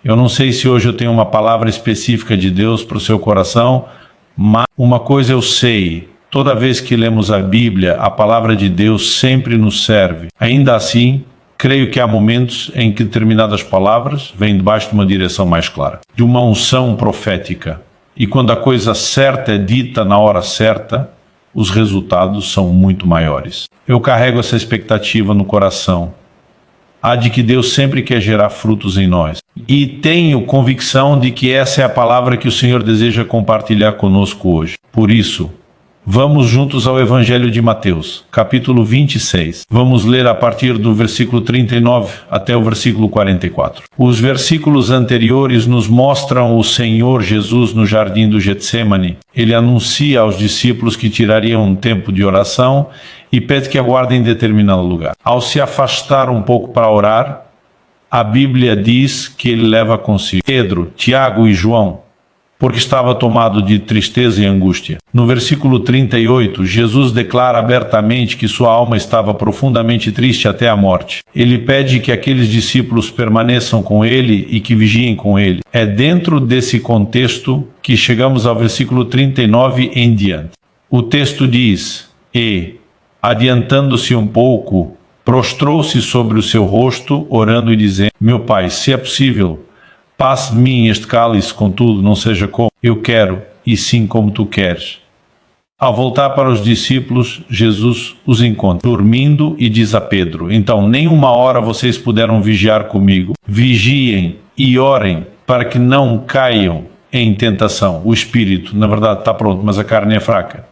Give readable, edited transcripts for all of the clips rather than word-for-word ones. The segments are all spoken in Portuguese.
Eu não sei se hoje eu tenho uma palavra específica de Deus para o seu coração, mas uma coisa eu sei: toda vez que lemos a Bíblia, a palavra de Deus sempre nos serve. Ainda assim, creio que há momentos em que determinadas palavras vêm debaixo de uma direção mais clara, de uma unção profética. E quando a coisa certa é dita na hora certa, os resultados são muito maiores. Eu carrego essa expectativa no coração. Há de que Deus sempre quer gerar frutos em nós. E tenho convicção de que essa é a palavra que o Senhor deseja compartilhar conosco hoje. Por isso, vamos juntos ao Evangelho de Mateus, capítulo 26. Vamos ler a partir do versículo 39 até o versículo 44. Os versículos anteriores nos mostram o Senhor Jesus no jardim do Getsêmani. Ele anuncia aos discípulos que tirariam um tempo de oração e pede que aguardem em determinado lugar. Ao se afastar um pouco para orar, a Bíblia diz que ele leva consigo Pedro, Tiago e João, porque estava tomado de tristeza e angústia. No versículo 38, Jesus declara abertamente que sua alma estava profundamente triste até a morte. Ele pede que aqueles discípulos permaneçam com ele e que vigiem com ele. É dentro desse contexto que chegamos ao versículo 39 em diante. O texto diz: E, adiantando-se um pouco, prostrou-se sobre o seu rosto, orando e dizendo: Meu Pai, se é possível, passe de mim este cálice, contudo, não seja como eu quero, e sim como tu queres. Ao voltar para os discípulos, Jesus os encontra dormindo e diz a Pedro: Então, nem uma hora vocês puderam vigiar comigo. Vigiem e orem para que não caiam em tentação. O espírito, na verdade, está pronto, mas a carne é fraca.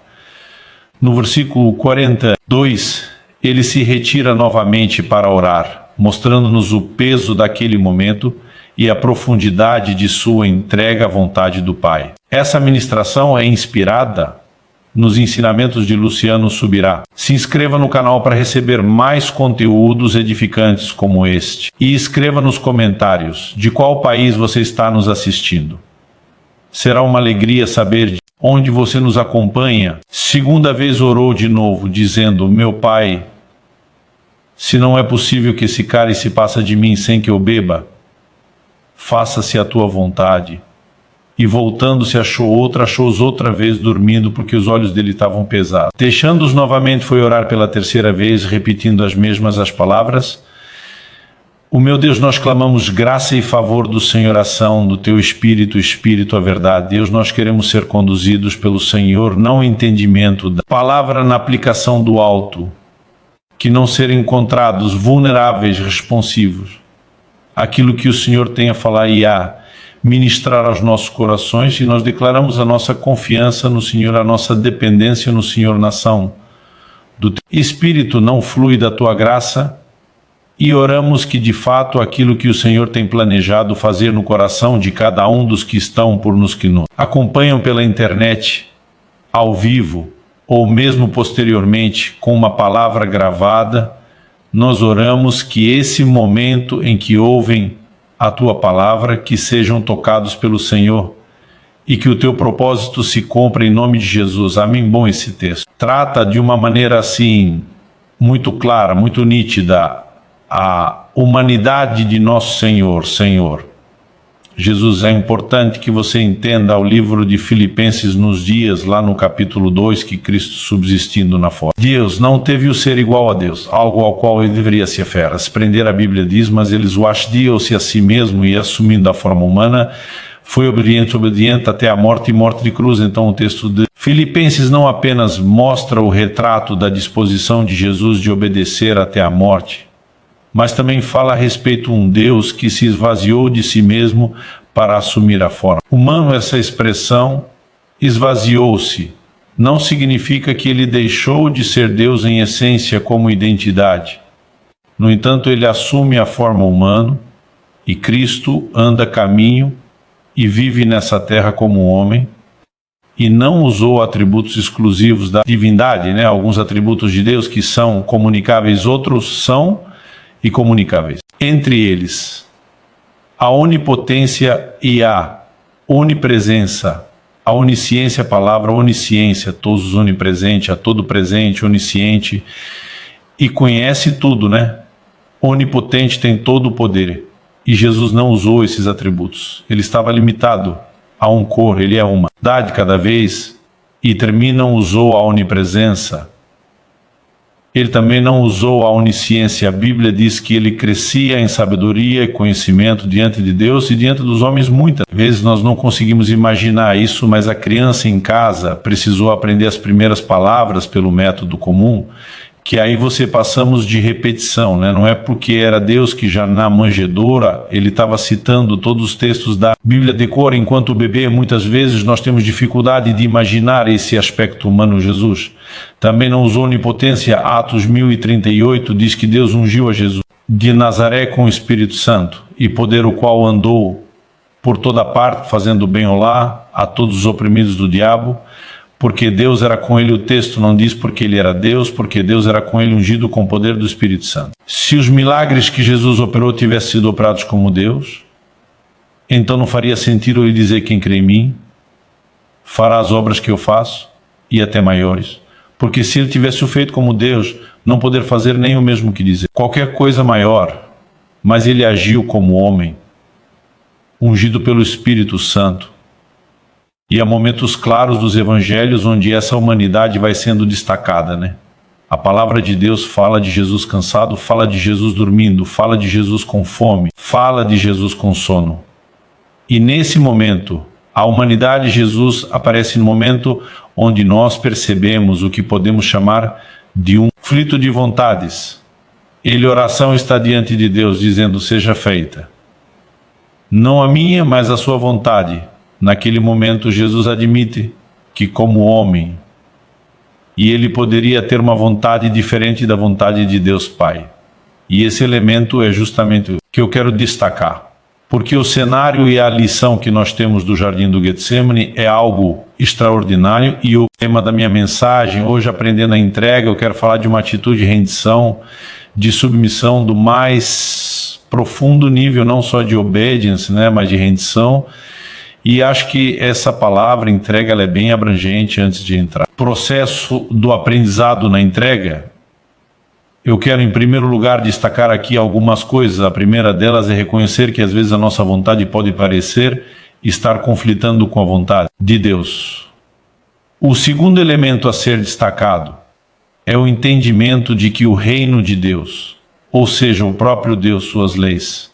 No versículo 42, ele se retira novamente para orar, mostrando-nos o peso daquele momento e a profundidade de sua entrega à vontade do Pai. Essa ministração é inspirada nos ensinamentos de Luciano Subirá. Se inscreva no canal para receber mais conteúdos edificantes como este. E escreva nos comentários de qual país você está nos assistindo. Será uma alegria saber de onde você nos acompanha. Segunda vez orou de novo, dizendo: Meu Pai, se não é possível que esse cálice passe de mim sem que eu beba, faça-se a tua vontade. E voltando-se achou-os outra vez dormindo, porque os olhos dele estavam pesados. Deixando-os novamente, foi orar pela terceira vez, repetindo as palavras: O meu Deus, nós clamamos graça e favor do Senhor, ação do teu Espírito, Espírito, a verdade. Deus, nós queremos ser conduzidos pelo Senhor, não o entendimento da palavra na aplicação do alto, que não serem encontrados vulneráveis, responsivos aquilo que o Senhor tem a falar e a ministrar aos nossos corações, e nós declaramos a nossa confiança no Senhor, a nossa dependência no Senhor, na ação do teu Espírito não flui da tua graça, e oramos que de fato aquilo que o Senhor tem planejado fazer no coração de cada um dos que estão por nos que nos acompanham pela internet, ao vivo, ou mesmo posteriormente com uma palavra gravada, nós oramos que esse momento em que ouvem a tua palavra, que sejam tocados pelo Senhor e que o teu propósito se cumpra em nome de Jesus. Amém. Bom, esse texto trata de uma maneira assim muito clara, muito nítida, a humanidade de nosso Senhor. Jesus, é importante que você entenda o livro de Filipenses nos dias, lá no capítulo 2, que Cristo subsistindo na forma. Deus não teve o ser igual a Deus, algo ao qual ele deveria se aferrar. Se prender, a Bíblia diz, mas ele esvaziou-se a si mesmo e, assumindo a forma humana, foi obediente até a morte e morte de cruz. Então o texto de Filipenses não apenas mostra o retrato da disposição de Jesus de obedecer até a morte, mas também fala a respeito de um Deus que se esvaziou de si mesmo para assumir a forma. Humano, essa expressão, esvaziou-se, não significa que ele deixou de ser Deus em essência como identidade. No entanto, ele assume a forma humana, e Cristo anda caminho e vive nessa terra como um homem, e não usou atributos exclusivos da divindade, alguns atributos de Deus que são comunicáveis, outros são e comunicáveis. Entre eles, a onipotência e a onipresença, a onisciência, a palavra onisciência, todos onipresente, a todo presente, onisciente, e conhece tudo, Onipotente, tem todo o poder. E Jesus não usou esses atributos. Ele estava limitado a um cor, ele é uma. Dá de cada vez, e também não usou a onipresença. Ele também não usou a onisciência. A Bíblia diz que ele crescia em sabedoria e conhecimento diante de Deus e diante dos homens. Muitas vezes nós não conseguimos imaginar isso, mas a criança em casa precisou aprender as primeiras palavras pelo método comum, que aí você passamos de repetição, né? Não é porque era Deus que já na manjedoura ele estava citando todos os textos da Bíblia de cor, enquanto o bebê, muitas vezes nós temos dificuldade de imaginar esse aspecto humano de Jesus. Também não usou onipotência. Atos 1038 diz que Deus ungiu a Jesus de Nazaré com o Espírito Santo, e poder o qual andou por toda parte, fazendo bem ou lá a todos os oprimidos do diabo, porque Deus era com ele. O texto não diz porque ele era Deus, porque Deus era com ele, ungido com o poder do Espírito Santo. Se os milagres que Jesus operou tivessem sido operados como Deus, então não faria sentido ele dizer: quem crê em mim fará as obras que eu faço e até maiores. Porque se ele tivesse o feito como Deus, não poder fazer nem o mesmo que dizer. Qualquer coisa maior, mas ele agiu como homem, ungido pelo Espírito Santo. E há momentos claros dos evangelhos onde essa humanidade vai sendo destacada, né? A palavra de Deus fala de Jesus cansado, fala de Jesus dormindo, fala de Jesus com fome, fala de Jesus com sono. E nesse momento, a humanidade de Jesus aparece no momento onde nós percebemos o que podemos chamar de um conflito de vontades. Ele, oração, está diante de Deus, dizendo: seja feita não a minha, mas a sua vontade. Naquele momento, Jesus admite que, como homem, e ele poderia ter uma vontade diferente da vontade de Deus Pai. E esse elemento é justamente o que eu quero destacar. Porque o cenário e a lição que nós temos do Jardim do Getsemane é algo extraordinário, e o tema da minha mensagem, hoje, aprendendo a entrega, eu quero falar de uma atitude de rendição, de submissão do mais profundo nível, não só de obedience, né, mas de rendição. E acho que essa palavra entrega ela é bem abrangente antes de entrar. Processo do aprendizado na entrega. Eu quero, em primeiro lugar, destacar aqui algumas coisas. A primeira delas é reconhecer que às vezes a nossa vontade pode parecer estar conflitando com a vontade de Deus. O segundo elemento a ser destacado é o entendimento de que o reino de Deus, ou seja, o próprio Deus, suas leis,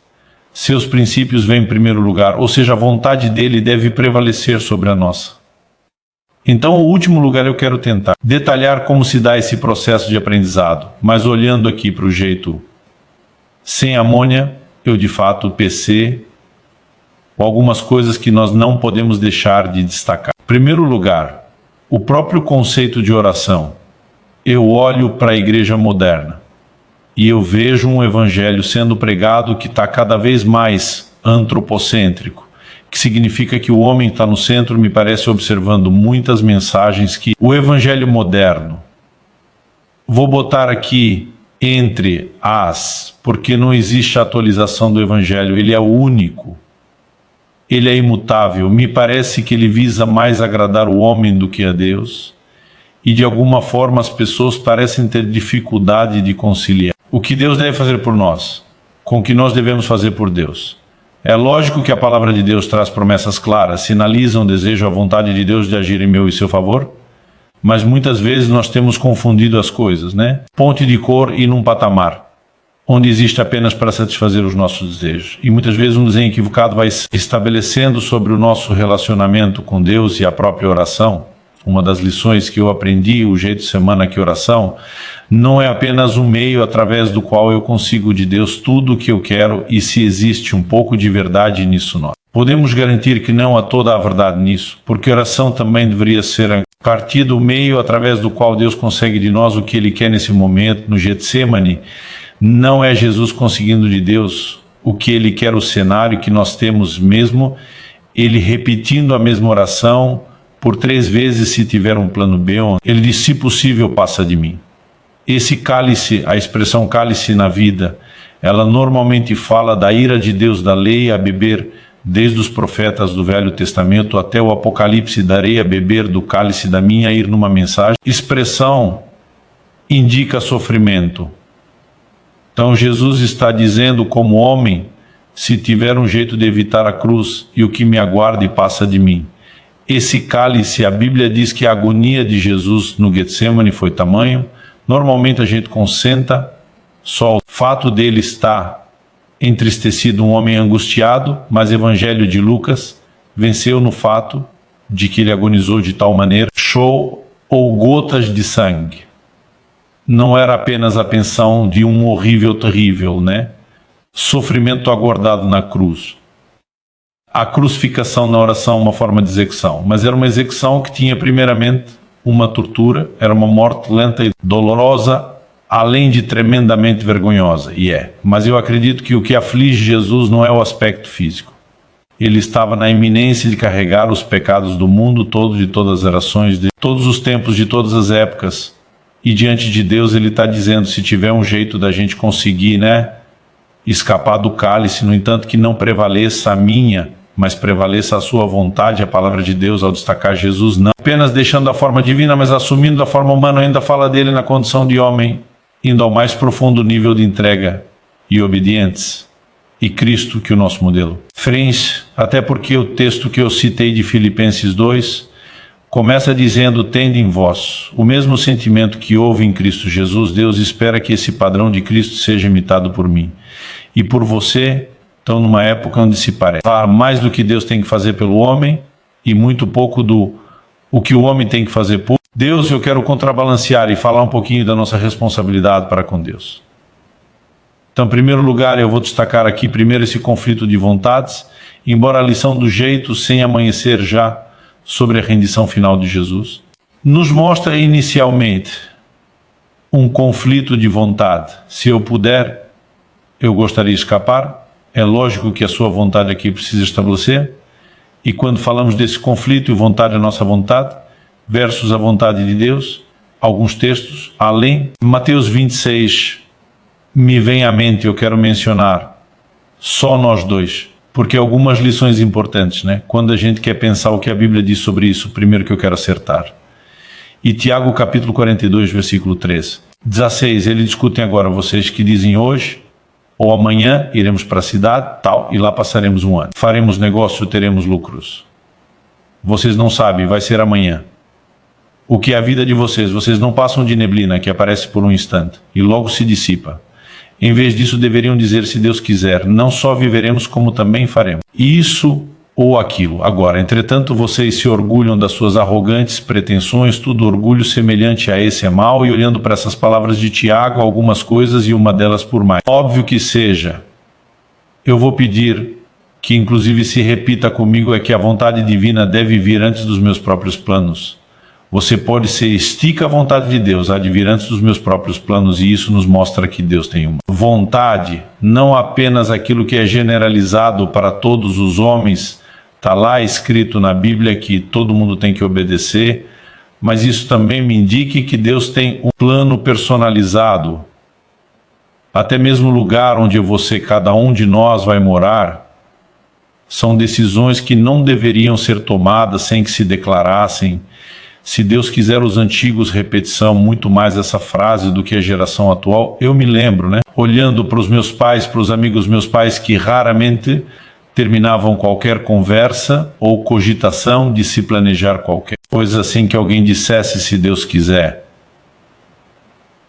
seus princípios vêm em primeiro lugar, ou seja, a vontade dele deve prevalecer sobre a nossa. Então, o último lugar eu quero tentar detalhar como se dá esse processo de aprendizado, mas olhando aqui para o jeito sem amônia, eu de fato PC, com algumas coisas que nós não podemos deixar de destacar. Em primeiro lugar, o próprio conceito de oração. Eu olho para a igreja moderna e eu vejo um evangelho sendo pregado que está cada vez mais antropocêntrico, que significa que o homem está no centro. Me parece observando muitas mensagens que o evangelho moderno, vou botar aqui entre as, porque não existe atualização do evangelho, ele é o único, ele é imutável. Me parece que ele visa mais agradar o homem do que a Deus, e de alguma forma as pessoas parecem ter dificuldade de conciliar o que Deus deve fazer por nós com o que nós devemos fazer por Deus. É lógico que a palavra de Deus traz promessas claras, sinalizam o desejo, a vontade de Deus de agir em meu e seu favor, mas muitas vezes nós temos confundido as coisas, né? Ponte de cor e num patamar, onde existe apenas para satisfazer os nossos desejos. E muitas vezes um desenho equivocado vai se estabelecendo sobre o nosso relacionamento com Deus e a própria oração. Uma das lições que eu aprendi, o jeito de semana que oração, não é apenas um meio através do qual eu consigo de Deus tudo o que eu quero, e se existe um pouco de verdade nisso nós podemos garantir que não há toda a verdade nisso, porque oração também deveria ser a partir do meio através do qual Deus consegue de nós o que Ele quer nesse momento. No Getsemane, não é Jesus conseguindo de Deus o que Ele quer, o cenário que nós temos mesmo, Ele repetindo a mesma oração por 3 vezes se tiver um plano B. Ele diz: se possível, passa de mim. Esse cálice, a expressão cálice na vida, ela normalmente fala da ira de Deus, da lei a beber, desde os profetas do Velho Testamento até o Apocalipse: darei a beber do cálice da minha ira, numa mensagem. Expressão indica sofrimento. Então Jesus está dizendo, como homem, se tiver um jeito de evitar a cruz e o que me aguarda e passa de mim. Esse cálice, a Bíblia diz que a agonia de Jesus no Getsemane foi tamanho. Normalmente a gente concentra só o fato dele estar entristecido, um homem angustiado, mas o Evangelho de Lucas venceu no fato de que ele agonizou de tal maneira, show ou gotas de sangue. Não era apenas a pensão de um horrível, terrível, né? Sofrimento aguardado na cruz. A crucificação na oração é uma forma de execução, mas era uma execução que tinha primeiramente uma tortura, era uma morte lenta e dolorosa, além de tremendamente vergonhosa, Mas eu acredito que o que aflige Jesus não é o aspecto físico. Ele estava na iminência de carregar os pecados do mundo todo, de todas as gerações, de todos os tempos, de todas as épocas. E diante de Deus ele está dizendo, se tiver um jeito da gente conseguir, escapar do cálice, no entanto que não prevaleça a minha, mas prevaleça a sua vontade, a palavra de Deus ao destacar Jesus, não apenas deixando a forma divina, mas assumindo a forma humana, ainda fala dele na condição de homem, indo ao mais profundo nível de entrega e obedientes. E Cristo que é o nosso modelo. Frente, até porque o texto que eu citei de Filipenses 2 começa dizendo, tende em vós o mesmo sentimento que houve em Cristo Jesus. Deus espera que esse padrão de Cristo seja imitado por mim. E por você, estão numa época onde se parece mais do que Deus tem que fazer pelo homem e muito pouco do o que o homem tem que fazer por Deus. Eu quero contrabalancear e falar um pouquinho da nossa responsabilidade para com Deus. Então, em primeiro lugar, eu vou destacar aqui primeiro esse conflito de vontades, embora a lição do jeito sem amanhecer já sobre a rendição final de Jesus, nos mostra inicialmente um conflito de vontade. Se eu puder, eu gostaria de escapar. É lógico que a sua vontade aqui precisa estabelecer. E quando falamos desse conflito, vontade é nossa vontade, versus a vontade de Deus, alguns textos, além, Mateus 26, me vem à mente, eu quero mencionar, só nós dois, porque algumas lições importantes, Quando a gente quer pensar o que a Bíblia diz sobre isso, primeiro que eu quero acertar. E Tiago capítulo 42, versículo 13. 16, eles discutem agora, vocês que dizem hoje, ou amanhã iremos para a cidade, tal, e lá passaremos um ano. Faremos negócio, teremos lucros. Vocês não sabem, vai ser amanhã. O que é a vida de vocês? Vocês não passam de neblina que aparece por um instante e logo se dissipa. Em vez disso, deveriam dizer, se Deus quiser, não só viveremos, como também faremos. Isso ou aquilo. Agora, entretanto, vocês se orgulham das suas arrogantes pretensões, tudo orgulho semelhante a esse é mau, e olhando para essas palavras de Tiago, algumas coisas e uma delas por mais. Óbvio que seja, eu vou pedir que inclusive se repita comigo, é que a vontade divina deve vir antes dos meus próprios planos. Você pode ser, estica a vontade de Deus, há de vir antes dos meus próprios planos, e isso nos mostra que Deus tem uma vontade, não apenas aquilo que é generalizado para todos os homens, está lá escrito na Bíblia que todo mundo tem que obedecer, mas isso também me indica que Deus tem um plano personalizado, até mesmo o lugar onde você, cada um de nós vai morar, são decisões que não deveriam ser tomadas sem que se declarassem. Se Deus quiser, os antigos repetição muito mais essa frase do que a geração atual. Eu me lembro, olhando para os meus pais, para os amigos meus pais, que raramente terminavam qualquer conversa ou cogitação de se planejar qualquer coisa assim que alguém dissesse, se Deus quiser.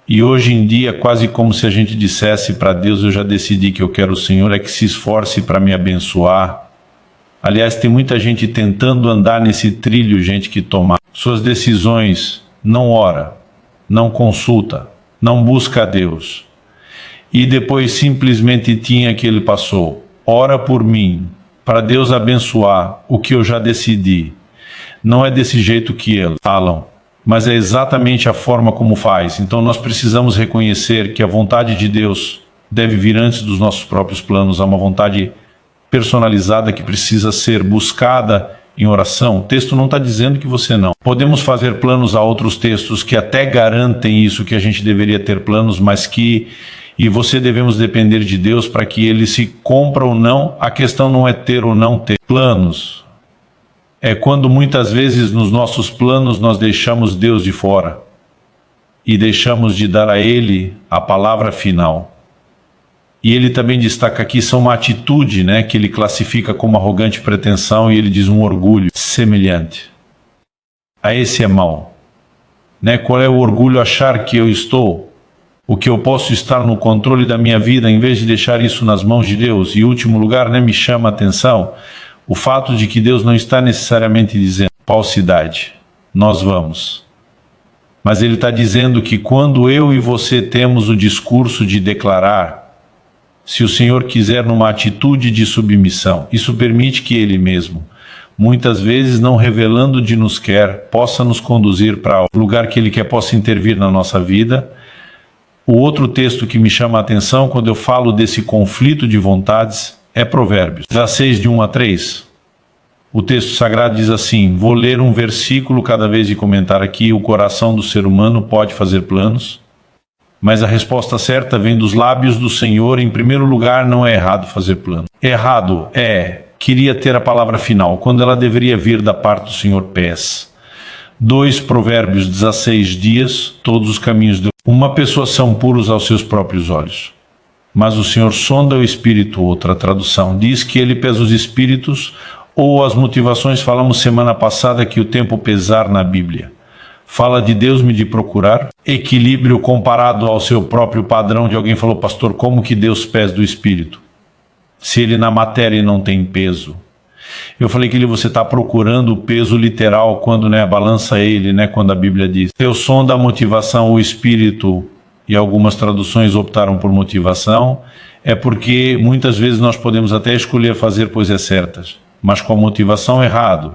E hoje em dia, quase como se a gente dissesse para Deus, eu já decidi que eu quero o Senhor, é que se esforce para me abençoar. Aliás, tem muita gente tentando andar nesse trilho, gente que toma suas decisões, não ora, não consulta, não busca a Deus. E depois simplesmente tinha que ele passou. Ora por mim, para Deus abençoar o que eu já decidi. Não é desse jeito que eles falam, mas é exatamente a forma como faz. Então nós precisamos reconhecer que a vontade de Deus deve vir antes dos nossos próprios planos. Há uma vontade personalizada que precisa ser buscada em oração. O texto não está dizendo que você não. Podemos fazer planos a outros textos que até garantem isso, que a gente deveria ter planos, mas que e você devemos depender de Deus para que ele se cumpra ou não. A questão não é ter ou não ter planos. É quando muitas vezes nos nossos planos nós deixamos Deus de fora e deixamos de dar a Ele a palavra final. E ele também destaca aqui, são uma atitude, né, que ele classifica como arrogante pretensão, e ele diz um orgulho semelhante a esse é mau. Né? Qual é o orgulho? Achar que eu estou, o que eu posso estar no controle da minha vida, em vez de deixar isso nas mãos de Deus. E, em último lugar, né, me chama a atenção o fato de que Deus não está necessariamente dizendo falsidade, nós vamos. Mas ele está dizendo que quando eu e você temos o discurso de declarar, se o Senhor quiser, numa atitude de submissão, isso permite que Ele mesmo, muitas vezes não revelando de nos quer, possa nos conduzir para o lugar que Ele quer, possa intervir na nossa vida. O outro texto que me chama a atenção, quando eu falo desse conflito de vontades, é Provérbios 16, de 1 a 3. O texto sagrado diz assim, vou ler um versículo cada vez de comentar aqui, o coração do ser humano pode fazer planos, mas a resposta certa vem dos lábios do Senhor. Em primeiro lugar, não é errado fazer plano. Errado queria ter a palavra final, quando ela deveria vir da parte do Senhor, pés. 2 Provérbios 16 dias, todos os caminhos de uma pessoa são puros aos seus próprios olhos. Mas o Senhor sonda o espírito, outra tradução, diz que Ele pesa os espíritos, ou as motivações. Falamos semana passada que o tempo pesar na Bíblia fala de Deus me de procurar, equilíbrio comparado ao seu próprio padrão. De alguém falou, pastor, como que Deus pesa do espírito, se ele na matéria não tem peso? Eu falei que você está procurando o peso literal, quando, né, balança ele, né, quando a Bíblia diz, Deus sonda a motivação, o espírito, e algumas traduções optaram por motivação, é porque muitas vezes nós podemos até escolher fazer coisas certas, mas com a motivação errado.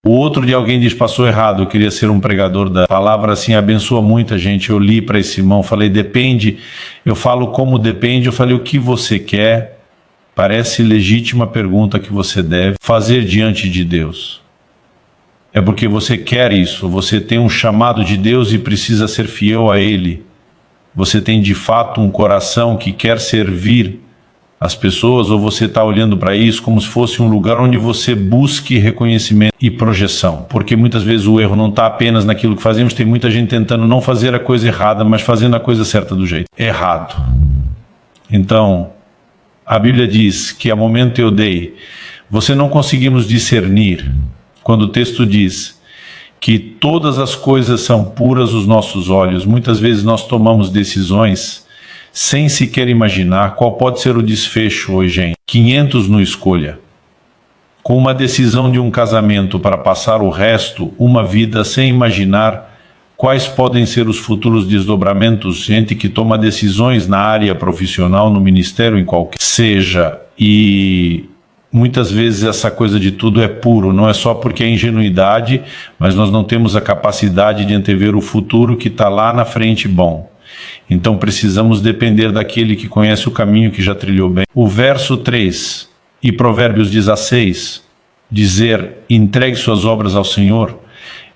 O outro de alguém diz, passou errado, eu queria ser um pregador da palavra, assim, abençoa muita gente. Eu li para esse irmão, falei, depende, eu falo como depende, eu falei, o que você quer? Parece legítima pergunta que você deve fazer diante de Deus. É porque você quer isso, você tem um chamado de Deus e precisa ser fiel a Ele. Você tem de fato um coração que quer servir as pessoas, ou você está olhando para isso como se fosse um lugar onde você busque reconhecimento e projeção? Porque muitas vezes o erro não está apenas naquilo que fazemos, tem muita gente tentando não fazer a coisa errada, mas fazendo a coisa certa do jeito errado. Então, a Bíblia diz que a momento eu dei, você não conseguimos discernir, quando o texto diz que todas as coisas são puras aos nossos olhos. Muitas vezes nós tomamos decisões sem sequer imaginar qual pode ser o desfecho hoje, hein? 500 no escolha. Com uma decisão de um casamento para passar o resto, uma vida, sem imaginar quais podem ser os futuros desdobramentos. Gente que toma decisões na área profissional, no ministério, em qualquer seja, e muitas vezes essa coisa de tudo é puro, não é só porque é ingenuidade, mas nós não temos a capacidade de antever o futuro que está lá na frente bom. Então precisamos depender daquele que conhece o caminho, que já trilhou bem. O verso 3 e Provérbios 16, dizer, entregue suas obras ao Senhor,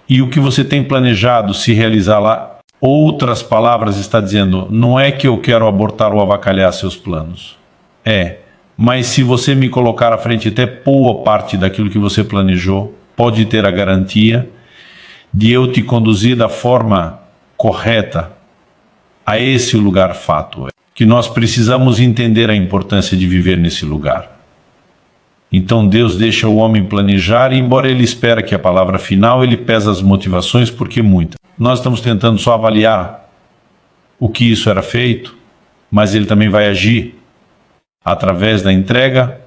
e o que você tem planejado se realizar lá. Outras palavras está dizendo, não é que eu quero abortar ou avacalhar seus planos. Mas se você me colocar à frente até boa parte daquilo que você planejou, pode ter a garantia de eu te conduzir da forma correta a esse lugar fato, que nós precisamos entender a importância de viver nesse lugar. Então Deus deixa o homem planejar, e embora ele espera que a palavra final, ele pesa as motivações, porque muitas. Nós estamos tentando só avaliar o que isso era feito, mas ele também vai agir através da entrega.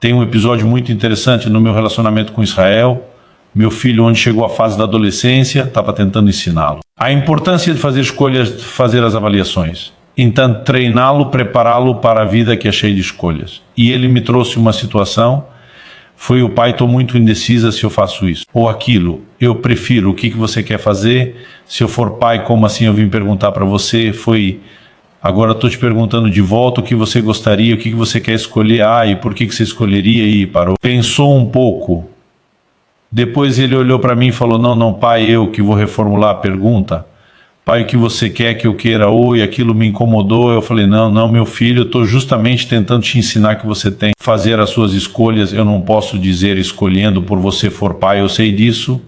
Tem um episódio muito interessante no meu relacionamento com Israel. Meu filho, onde chegou a fase da adolescência, estava tentando ensiná-lo a importância de fazer escolhas, de fazer as avaliações. Então, treiná-lo, prepará-lo para a vida que é cheia de escolhas. E ele me trouxe uma situação, foi o pai, estou muito indecisa se eu faço isso ou aquilo. Eu prefiro, o que você quer fazer? Se eu for pai, como assim eu vim perguntar para você? Agora estou te perguntando de volta o que você gostaria, o que você quer escolher. E por que você escolheria? E parou. Pensou um pouco. Depois ele olhou para mim e falou, não, pai, eu que vou reformular a pergunta. Pai, o que você quer que eu queira? E aquilo me incomodou. Eu falei, não, meu filho, eu estou justamente tentando te ensinar que você tem que fazer as suas escolhas. Eu não posso dizer escolhendo por você for pai, eu sei disso.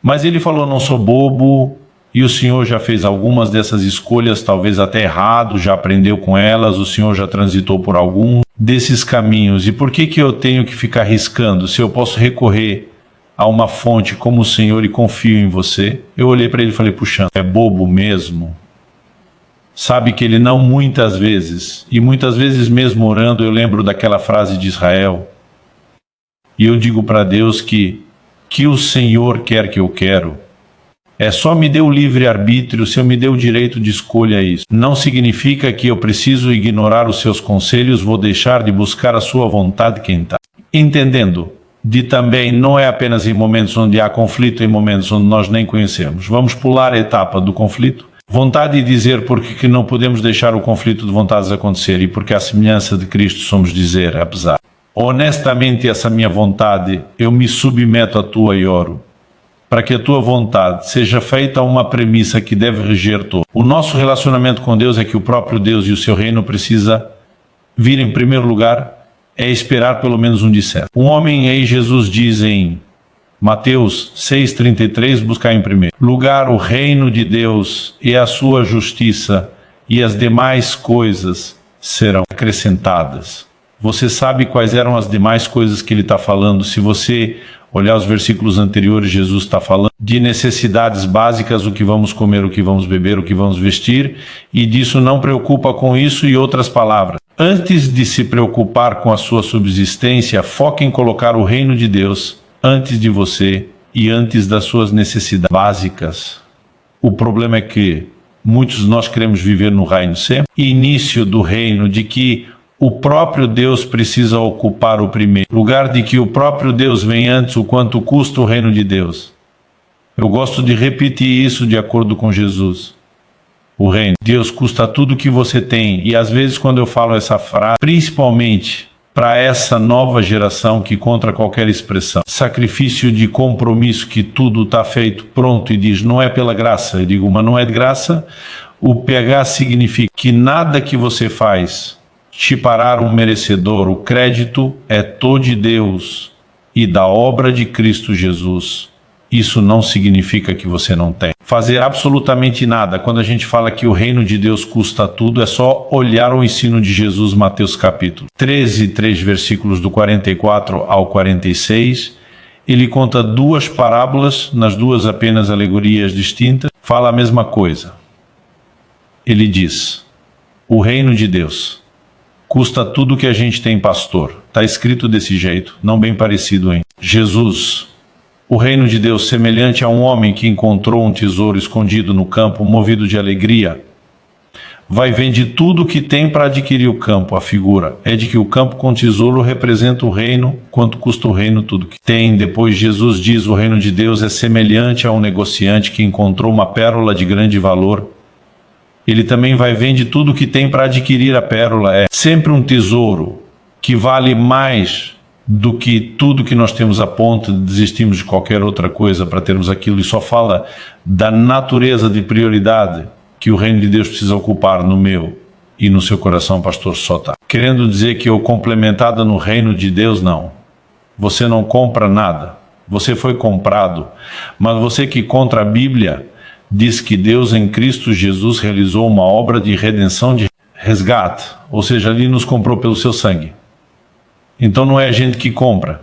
Mas ele falou, não sou bobo, E o Senhor já fez algumas dessas escolhas, talvez até errado, já aprendeu com elas, o Senhor já transitou por algum desses caminhos. E por que eu tenho que ficar arriscando se eu posso recorrer a uma fonte como o Senhor e confio em você? Eu olhei para ele e falei, puxa, é bobo mesmo? Sabe que ele não muitas vezes, e muitas vezes mesmo orando, eu lembro daquela frase de Israel, e eu digo para Deus que o Senhor quer que eu quero. É só me dê o livre-arbítrio, se eu me dê o direito de escolha isso. Não significa que eu preciso ignorar os seus conselhos, vou deixar de buscar a sua vontade quem está. Entendendo, de também não é apenas em momentos onde há conflito, em momentos onde nós nem conhecemos. Vamos pular a etapa do conflito. Vontade de dizer porque que não podemos deixar o conflito de vontades acontecer e porque a semelhança de Cristo somos dizer, apesar. Honestamente, essa minha vontade, eu me submeto à tua e oro, para que a tua vontade seja feita uma premissa que deve reger todo. O nosso relacionamento com Deus é que o próprio Deus e o seu reino precisa vir em primeiro lugar, é esperar pelo menos um de certo. Um homem aí, Jesus diz em Mateus 6,33, buscar em primeiro lugar o reino de Deus e a sua justiça, e as demais coisas serão acrescentadas. Você sabe quais eram as demais coisas que ele está falando? Se você olhar os versículos anteriores, Jesus está falando de necessidades básicas, o que vamos comer, o que vamos beber, o que vamos vestir, e disso não preocupa com isso e outras palavras. Antes de se preocupar com a sua subsistência, foque em colocar o reino de Deus antes de você e antes das suas necessidades básicas. O problema é que muitos de nós queremos viver no reino sempre, início do reino, de que o próprio Deus precisa ocupar o primeiro lugar, de que o próprio Deus vem antes, o quanto custa o reino de Deus. Eu gosto de repetir isso de acordo com Jesus. O reino de Deus custa tudo que você tem, e às vezes quando eu falo essa frase, principalmente para essa nova geração que contra qualquer expressão, sacrifício de compromisso, que tudo está feito, pronto, e diz, não é pela graça. Eu digo, mas não é de graça. O PH significa que nada que você faz te parar um merecedor. O crédito é todo de Deus e da obra de Cristo Jesus. Isso não significa que você não tem. Fazer absolutamente nada. Quando a gente fala que o reino de Deus custa tudo, é só olhar o ensino de Jesus, Mateus capítulo 13, 3 versículos do 44 ao 46. Ele conta duas parábolas, nas duas apenas alegorias distintas, fala a mesma coisa. Ele diz, o reino de Deus custa tudo que a gente tem, pastor. Está escrito desse jeito, não bem parecido, hein? Jesus, o reino de Deus semelhante a um homem que encontrou um tesouro escondido no campo, movido de alegria. Vai vende tudo o que tem para adquirir o campo. A figura é de que o campo com tesouro representa o reino, quanto custa o reino tudo que tem. Depois Jesus diz, o reino de Deus é semelhante a um negociante que encontrou uma pérola de grande valor. Ele também vai vende tudo o que tem para adquirir a pérola. É sempre um tesouro que vale mais do que tudo que nós temos a ponto de desistirmos de qualquer outra coisa para termos aquilo. E só fala da natureza de prioridade que o reino de Deus precisa ocupar no meu e no seu coração, pastor Sota. Querendo dizer que eu complementada no reino de Deus, não. Você não compra nada. Você foi comprado. Mas você que contra a Bíblia diz que Deus em Cristo Jesus realizou uma obra de redenção, de resgate, ou seja, ele nos comprou pelo seu sangue. Então não é a gente que compra.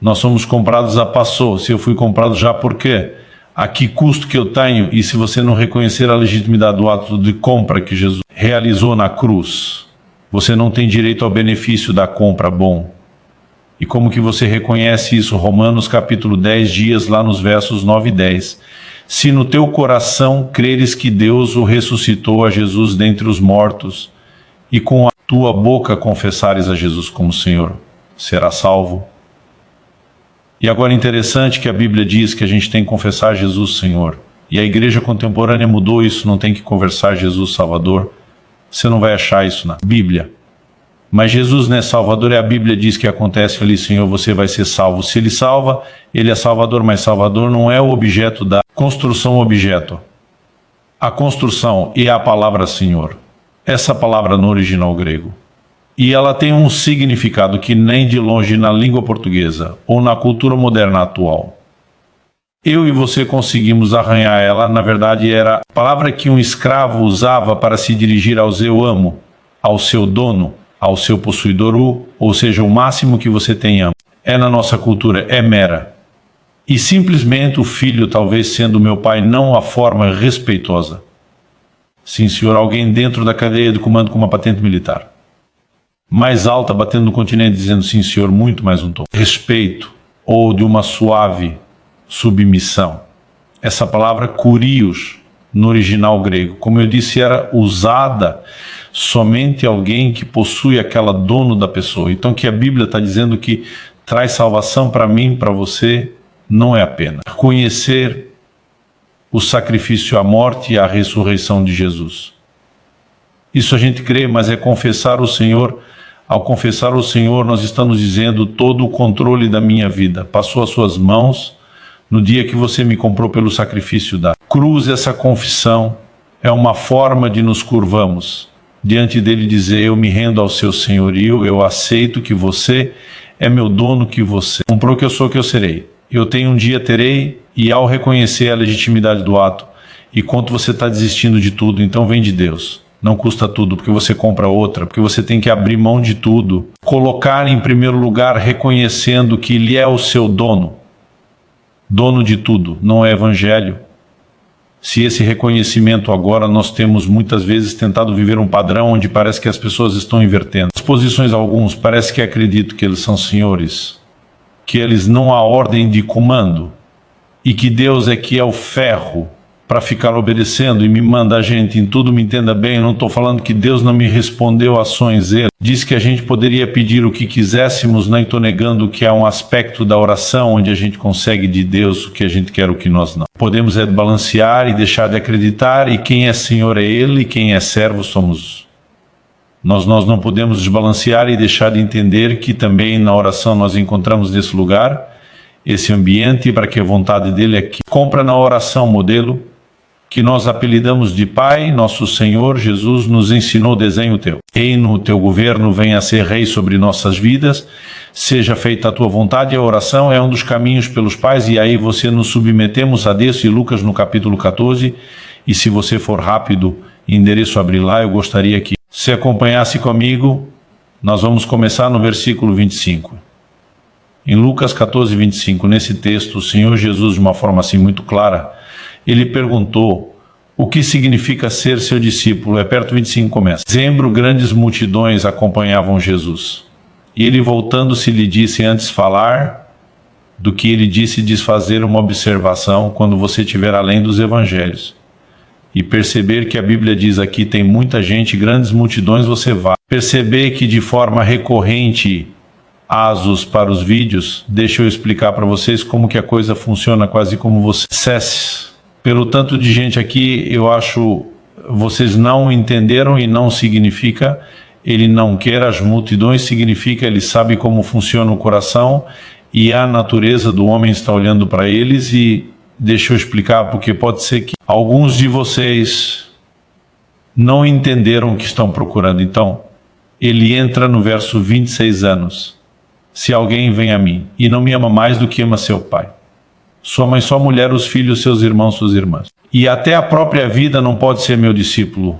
Nós somos comprados a passou. Se eu fui comprado já, por quê? A que custo que eu tenho? E se você não reconhecer a legitimidade do ato de compra que Jesus realizou na cruz, você não tem direito ao benefício da compra bom. E como que você reconhece isso? Romanos capítulo 10 dias, lá nos versos 9 e 10. Se no teu coração creres que Deus o ressuscitou a Jesus dentre os mortos, e com a tua boca confessares a Jesus como Senhor, será salvo. E agora é interessante que a Bíblia diz que a gente tem que confessar Jesus Senhor. E a igreja contemporânea mudou isso, não tem que conversar Jesus Salvador. Você não vai achar isso na Bíblia. Mas Jesus não é Salvador, e a Bíblia diz que acontece ali, Senhor, você vai ser salvo. Se Ele salva, Ele é Salvador, mas Salvador não é o objeto da construção objeto. A construção é a palavra Senhor. Essa palavra no original grego. E ela tem um significado que nem de longe na língua portuguesa ou na cultura moderna atual Eu e você conseguimos arranhar ela. Na verdade, era a palavra que um escravo usava para se dirigir aos eu amo, ao seu dono, ao seu possuidor, ou seja, o máximo que você tenha. É na nossa cultura, é mera. E simplesmente o filho, talvez sendo meu pai, não a forma respeitosa. Sim, senhor, alguém dentro da cadeia de comando com uma patente militar. Mais alta, batendo no continente, dizendo sim, senhor, muito mais um tom. Respeito, ou de uma suave submissão. Essa palavra kurios, no original grego, como eu disse, era usada somente alguém que possui aquela dono da pessoa. Então que a Bíblia está dizendo que traz salvação para mim, para você, não é a pena. Conhecer o sacrifício, a morte e a ressurreição de Jesus. Isso a gente crê, mas é confessar o Senhor. Ao confessar o Senhor, nós estamos dizendo: todo o controle da minha vida passou às suas mãos no dia que você me comprou pelo sacrifício da cruz. Essa confissão é uma forma de nos curvarmos diante dele, dizer: eu me rendo ao seu senhorio, eu aceito que você é meu dono, que você comprou, que eu sou, que eu serei. Eu tenho um dia, terei. E ao reconhecer a legitimidade do ato, e quanto você está desistindo de tudo, então vem de Deus. Não custa tudo, porque você compra outra, porque você tem que abrir mão de tudo. Colocar em primeiro lugar, reconhecendo que Ele é o seu dono. Dono de tudo, não é evangelho. Se esse reconhecimento agora, nós temos muitas vezes tentado viver um padrão onde parece que as pessoas estão invertendo. As posições, alguns, parece que acreditam que eles são senhores, que eles não há ordem de comando, e que Deus é que é o ferro para ficar obedecendo e me manda a gente em tudo. Me entenda bem, eu não estou falando que Deus não me respondeu ações. Ele disse que a gente poderia pedir o que quiséssemos, não estou negando que há um aspecto da oração onde a gente consegue de Deus o que a gente quer, o que nós não. Podemos balancear e deixar de acreditar, e quem é Senhor é Ele, e quem é servo somos nós. Nós não podemos desbalancear e deixar de entender que também na oração nós encontramos nesse lugar esse ambiente para que a vontade dele é que compra na oração modelo que nós apelidamos de Pai. Nosso Senhor Jesus nos ensinou: desenho teu reino, o teu governo venha a ser rei sobre nossas vidas, seja feita a tua vontade. A oração é um dos caminhos pelos pais, e aí você nos submetemos a Deus. E Lucas no capítulo 14, e se você for rápido, endereço abrir lá, eu gostaria que se acompanhasse comigo. Nós vamos começar no versículo 25. Em Lucas 14, 25, nesse texto, o Senhor Jesus, de uma forma assim muito clara, ele perguntou o que significa ser seu discípulo. É perto do 25 começa. Em dezembro, grandes multidões acompanhavam Jesus. E ele, voltando-se, lhe disse: antes falar do que ele disse, desfazer uma observação quando você estiver além dos evangelhos. E perceber que a Bíblia diz aqui, tem muita gente, grandes multidões, você vai perceber que de forma recorrente asos para os vídeos. Deixa eu explicar para vocês como que a coisa funciona, quase como vocês. Pelo tanto de gente aqui, eu acho vocês não entenderam, e não significa ele não quer as multidões, significa ele sabe como funciona o coração e a natureza do homem está olhando para eles. E deixa eu explicar, porque pode ser que alguns de vocês não entenderam o que estão procurando. Então, ele entra no verso 26 anos. Se alguém vem a mim e não me ama mais do que ama seu pai, sua mãe, sua mulher, os filhos, seus irmãos, suas irmãs, e até a própria vida, não pode ser meu discípulo.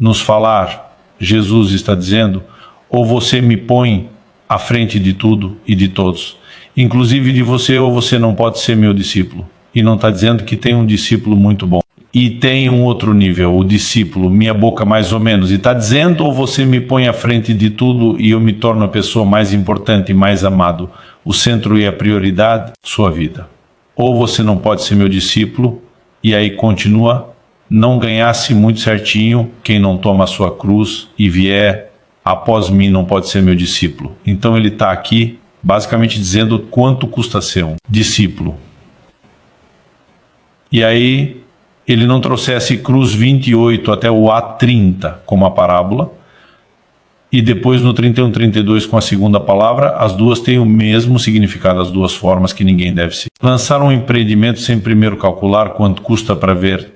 Nos falar, Jesus está dizendo: ou você me põe à frente de tudo e de todos, inclusive de você, ou você não pode ser meu discípulo. E não está dizendo que tem um discípulo muito bom e tem um outro nível, o discípulo, minha boca mais ou menos. E está dizendo: ou você me põe à frente de tudo e eu me torno a pessoa mais importante e mais amado, o centro e a prioridade, sua vida. Ou você não pode ser meu discípulo, e aí continua: não ganhasse muito certinho, quem não toma a sua cruz e vier após mim não pode ser meu discípulo. Então ele está aqui basicamente dizendo quanto custa ser um discípulo. E aí ele não trouxesse cruz 28 até o A30 como a parábola, e depois no 31, 32 com a segunda palavra, as duas têm o mesmo significado, as duas formas que ninguém deve seguir. Lançar um empreendimento sem primeiro calcular quanto custa para ver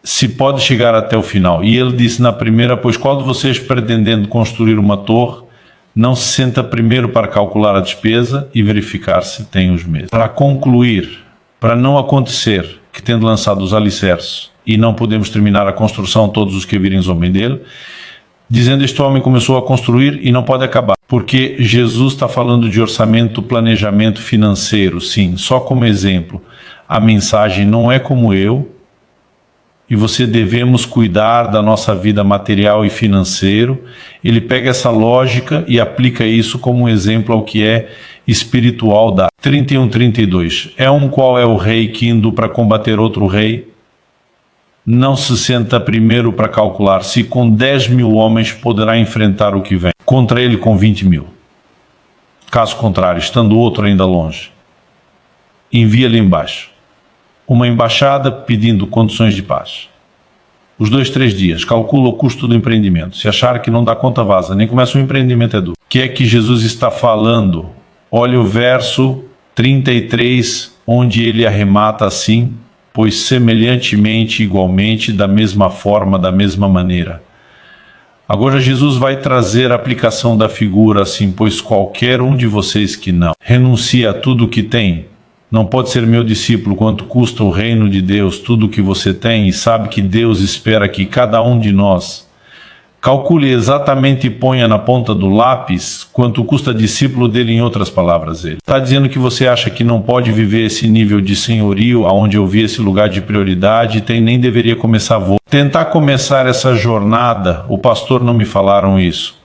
se pode chegar até o final. E ele disse na primeira: pois qual de vocês, pretendendo construir uma torre, Não se senta primeiro para calcular a despesa e verificar se tem os meses. Para concluir, para não acontecer que, tendo lançado os alicerces e não podemos terminar a construção, todos os que virem zombem dele, dizendo: este homem começou a construir e não pode acabar. Porque Jesus está falando de orçamento, planejamento financeiro, sim, só como exemplo. A mensagem não é como eu e você devemos cuidar da nossa vida material e financeiro. Ele pega essa lógica e aplica isso como um exemplo ao que é espiritual da 31:32. É qual é o rei que, indo para combater outro rei, não se senta primeiro para calcular se com 10.000 homens poderá enfrentar o que vem contra ele com 20.000. Caso contrário, estando outro ainda longe, envia-lhe embaixo uma embaixada pedindo condições de paz. Os 2-3 dias, calcula o custo do empreendimento. Se achar que não dá conta, vaza. Nem começa o empreendimento, é duro. O que é que Jesus está falando? Olha o verso 33, onde ele arremata assim: pois semelhantemente, igualmente, da mesma forma, da mesma maneira. Agora Jesus vai trazer a aplicação da figura assim: pois qualquer um de vocês que não renuncia a tudo o que tem, não pode ser meu discípulo. Quanto custa o reino de Deus, tudo o que você tem, e sabe que Deus espera que cada um de nós calcule exatamente e ponha na ponta do lápis quanto custa discípulo dele. Em outras palavras, ele está dizendo que você acha que não pode viver esse nível de senhorio, aonde eu vi esse lugar de prioridade, nem deveria começar a tentar começar essa jornada. O pastor não me falaram isso.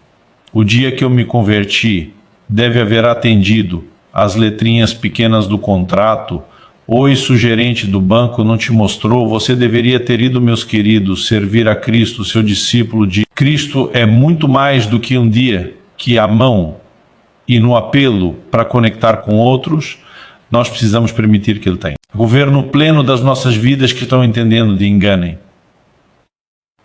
O dia que eu me converti, deve haver atendido as letrinhas pequenas do contrato. Oi, gerente do banco, não te mostrou? Você deveria ter ido, meus queridos, servir a Cristo, seu discípulo. De Cristo é muito mais do que um dia que a mão e no apelo para conectar com outros, nós precisamos permitir que Ele tenha governo pleno das nossas vidas. Que estão entendendo de enganem.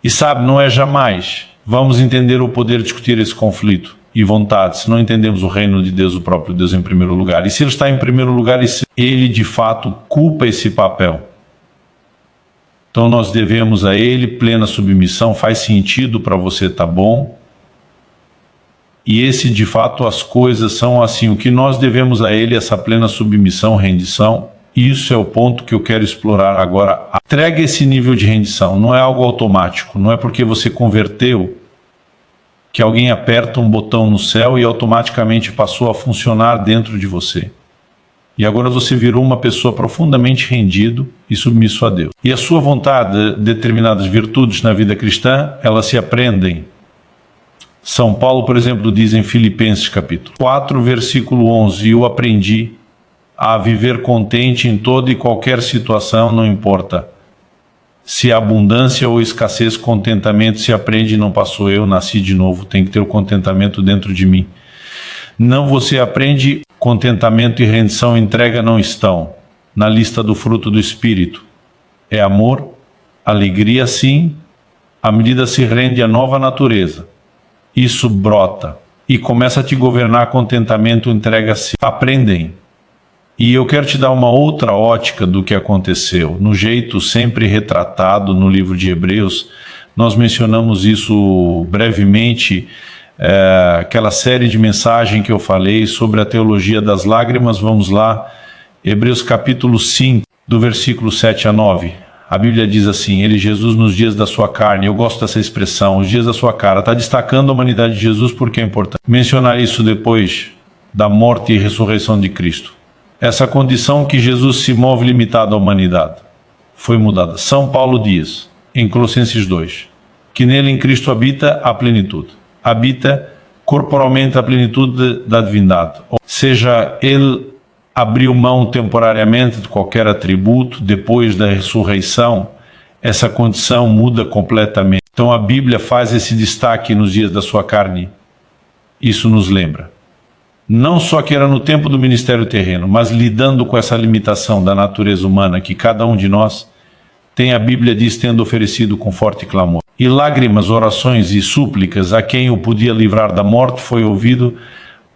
E sabe, não é jamais vamos entender o poder discutir esse conflito e vontade se não entendemos o reino de Deus, o próprio Deus em primeiro lugar. E se Ele está em primeiro lugar, e se Ele de fato culpa esse papel, então nós devemos a Ele plena submissão. Faz sentido para você, tá bom? E esse de fato as coisas são assim. O que nós devemos a Ele, essa plena submissão, rendição. Isso é o ponto que eu quero explorar agora. Entrega esse nível de rendição. Não é algo automático. Não é porque você converteu que alguém aperta um botão no céu e automaticamente passou a funcionar dentro de você. E agora você virou uma pessoa profundamente rendido e submisso a Deus. E a sua vontade, determinadas virtudes na vida cristã, elas se aprendem. São Paulo, por exemplo, diz em Filipenses capítulo 4, versículo 11: eu aprendi a viver contente em toda e qualquer situação, não importa se abundância ou escassez. Contentamento se aprende, não passou eu, nasci de novo, tem que ter o contentamento dentro de mim. Não você aprende, contentamento e rendição, entrega não estão na lista do fruto do Espírito. É amor, alegria sim, à medida se rende a nova natureza. Isso brota e começa a te governar. Contentamento, entrega-se, aprendem. E eu quero te dar uma outra ótica do que aconteceu. No jeito sempre retratado no livro de Hebreus, nós mencionamos isso brevemente, aquela série de mensagens que eu falei sobre a teologia das lágrimas. Vamos lá, Hebreus capítulo 5, do versículo 7 a 9. A Bíblia diz assim: ele, Jesus, nos dias da sua carne. Eu gosto dessa expressão, os dias da sua cara. Está destacando a humanidade de Jesus porque é importante mencionar isso depois da morte e ressurreição de Cristo. Essa condição que Jesus se move limitado à humanidade foi mudada. São Paulo diz, em Colossenses 2, que nele, em Cristo, habita a plenitude. Habita corporalmente a plenitude da divindade. Ou seja, ele abriu mão temporariamente de qualquer atributo. Depois da ressurreição, essa condição muda completamente. Então a Bíblia faz esse destaque nos dias da sua carne. Isso nos lembra não só que era no tempo do ministério terreno, mas lidando com essa limitação da natureza humana que cada um de nós tem. A Bíblia diz, tendo oferecido com forte clamor e lágrimas, orações e súplicas a quem o podia livrar da morte, foi ouvido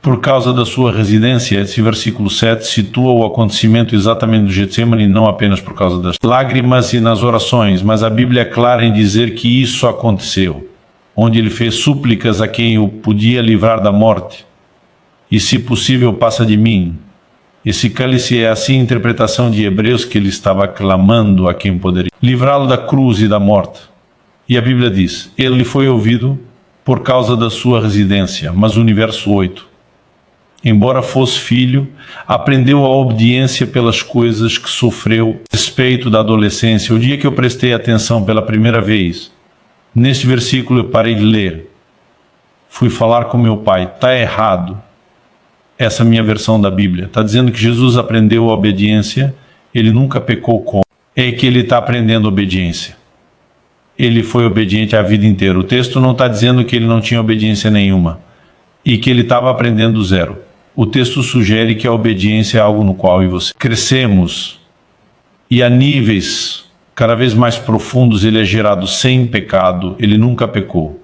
por causa da sua residência. Esse versículo 7 situa o acontecimento exatamente do Getsemane, não apenas por causa das lágrimas e nas orações, mas a Bíblia é clara em dizer que isso aconteceu. onde ele fez súplicas a quem o podia livrar da morte. E se possível, passa de mim. Esse cálice é assim a interpretação de Hebreus, que ele estava clamando a quem poderia livrá-lo da cruz e da morte. E a Bíblia diz, ele foi ouvido por causa da sua residência. Mas o verso 8, embora fosse filho, aprendeu a obediência pelas coisas que sofreu a respeito da adolescência. O dia que eu prestei atenção pela primeira vez, neste versículo eu parei de ler. Fui falar com meu pai, está errado. Essa é a minha versão da Bíblia. Está dizendo que Jesus aprendeu a obediência, ele nunca pecou com. É que ele está aprendendo obediência. Ele foi obediente a vida inteira. O texto não está dizendo que ele não tinha obediência nenhuma e que ele estava aprendendo do zero. O texto sugere que a obediência é algo no qual eu e você crescemos e a níveis cada vez mais profundos ele é gerado sem pecado, ele nunca pecou.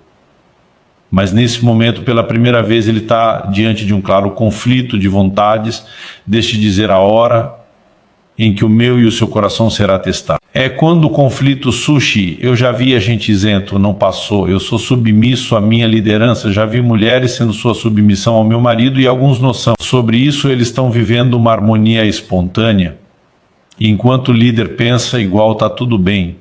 Mas nesse momento, pela primeira vez, ele está diante de um claro conflito de vontades. Deixe dizer a hora em que o meu e o seu coração será testado. É quando o conflito surge, eu já vi a gente isento, não passou. Eu sou submisso à minha liderança. Já vi mulheres sendo sua submissão ao meu marido e alguns não são. Sobre isso, eles estão vivendo uma harmonia espontânea. E enquanto o líder pensa igual, está tudo bem.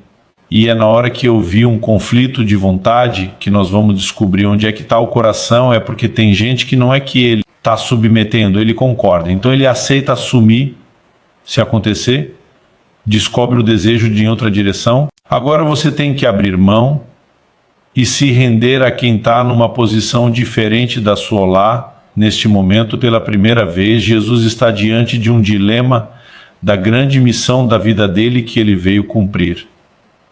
E é na hora que eu vi um conflito de vontade que nós vamos descobrir onde é que está o coração. É porque tem gente que não é que ele está submetendo, ele concorda. Então ele aceita assumir, se acontecer, descobre o desejo de ir em outra direção. Agora você tem que abrir mão e se render a quem está numa posição diferente da sua lá. Neste momento, pela primeira vez, Jesus está diante de um dilema da grande missão da vida dele que ele veio cumprir.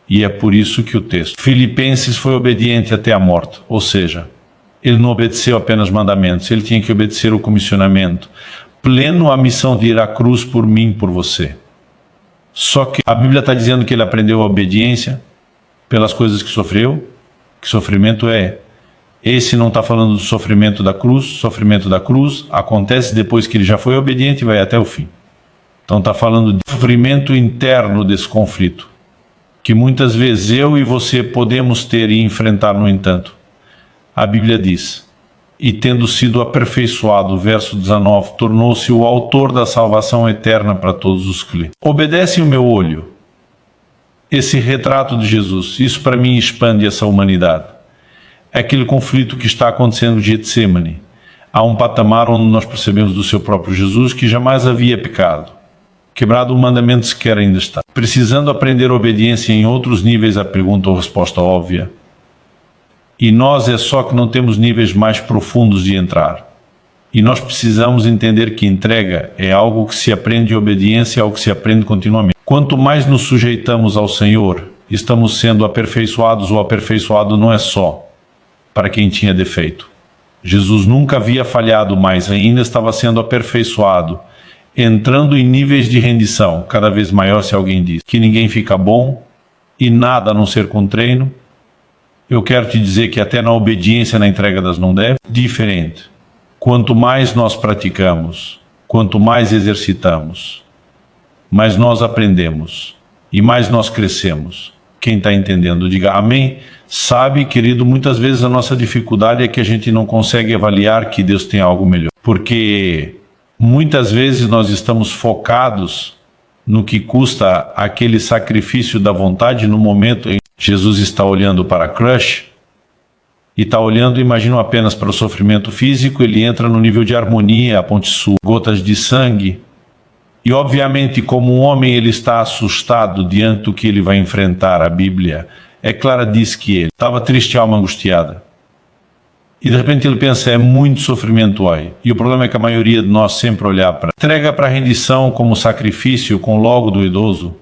E é por isso que o texto Filipenses foi obediente até a morte, ou seja, ele não obedeceu apenas mandamentos, ele tinha que obedecer o comissionamento, pleno a missão de ir à cruz por mim, por você. Só que a Bíblia está dizendo que ele aprendeu a obediência pelas coisas que sofreu, que sofrimento é. Esse não está falando do sofrimento da cruz acontece depois que ele já foi obediente e vai até o fim. Então está falando de sofrimento interno desse conflito, que muitas vezes eu e você podemos ter e enfrentar, no entanto. A Bíblia diz, e tendo sido aperfeiçoado, verso 19, tornou-se o autor da salvação eterna para todos os que lhe obedecem o meu olho. Esse retrato de Jesus, isso para mim expande essa humanidade. É aquele conflito que está acontecendo no Getsemane. Há um patamar onde nós percebemos do seu próprio Jesus que jamais havia pecado. Quebrado o mandamento sequer ainda está. Precisando aprender obediência em outros níveis, a pergunta ou resposta óbvia. E nós é só que não temos níveis mais profundos de entrar. E nós precisamos entender que entrega é algo que se aprende, obediência é algo que se aprende continuamente. Quanto mais nos sujeitamos ao Senhor, estamos sendo aperfeiçoados. O aperfeiçoado não é só para quem tinha defeito. Jesus nunca havia falhado, mas ainda estava sendo aperfeiçoado, entrando em níveis de rendição cada vez maior. Se alguém diz que ninguém fica bom e nada a não ser com treino, eu quero te dizer que até na obediência, na entrega das não deve, diferente. Quanto mais nós praticamos, quanto mais exercitamos, mais nós aprendemos e mais nós crescemos. Quem está entendendo, diga amém. Sabe, querido, muitas vezes a nossa dificuldade é que a gente não consegue avaliar que Deus tem algo melhor. Porque muitas vezes nós estamos focados no que custa aquele sacrifício da vontade no momento em que Jesus está olhando para a crush e está olhando, imagino, apenas para o sofrimento físico. Ele entra no nível de harmonia, a ponte sul, gotas de sangue. E obviamente, como um homem, ele está assustado diante do que ele vai enfrentar. A Bíblia é clara, diz que ele estava triste, alma angustiada. E de repente ele pensa, é muito sofrimento aí. E o problema é que a maioria de nós sempre olhar para entrega para a rendição como sacrifício, com logo do idoso.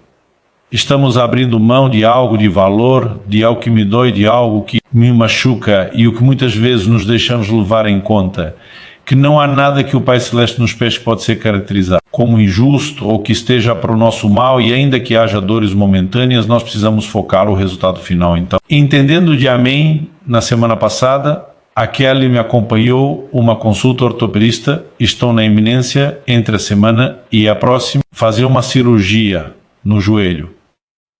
Estamos abrindo mão de algo de valor, de algo que me dói, de algo que me machuca, e o que muitas vezes nos deixamos levar em conta, que não há nada que o Pai Celeste nos peça que pode ser caracterizado como injusto ou que esteja para o nosso mal, e ainda que haja dores momentâneas, nós precisamos focar o resultado final. Então, entendendo de amém, na semana passada, a Kelly me acompanhou, uma consulta ortopedista, estão na iminência entre a semana e a próxima, fazer uma cirurgia no joelho.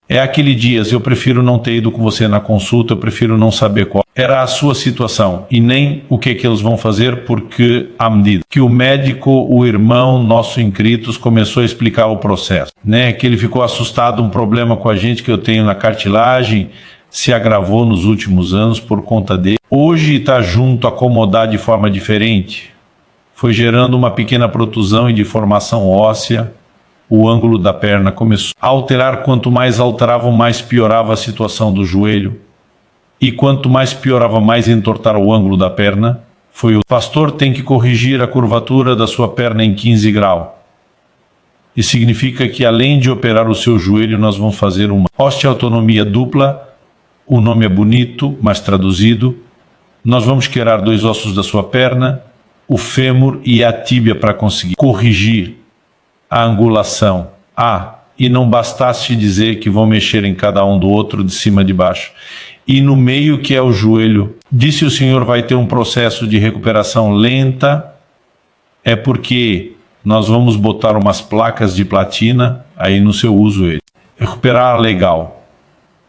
É aquele dias, eu prefiro não ter ido com você na consulta, eu prefiro não saber qual era a sua situação e nem o que eles vão fazer, porque à medida que o médico, o irmão nosso em Critos, começou a explicar o processo, né, que ele ficou assustado, um problema com a gente que eu tenho na cartilagem, se agravou nos últimos anos por conta dele. Hoje está junto, acomodar de forma diferente, foi gerando uma pequena protusão e deformação óssea. O ângulo da perna começou a alterar, quanto mais alteravam, mais piorava a situação do joelho. E quanto mais piorava, mais entortar o ângulo da perna. O pastor tem que corrigir a curvatura da sua perna em 15 graus. E significa que além de operar o seu joelho, nós vamos fazer uma osteotonomia dupla. O nome é bonito, mas traduzido. Nós vamos quebrar 2 ossos da sua perna, o fêmur e a tíbia, para conseguir corrigir a angulação. E não bastasse dizer que vão mexer em cada um do outro, de cima a de baixo. E no meio, que é o joelho, disse o Senhor, vai ter um processo de recuperação lenta, é porque nós vamos botar umas placas de platina aí no seu uso, recuperar legal.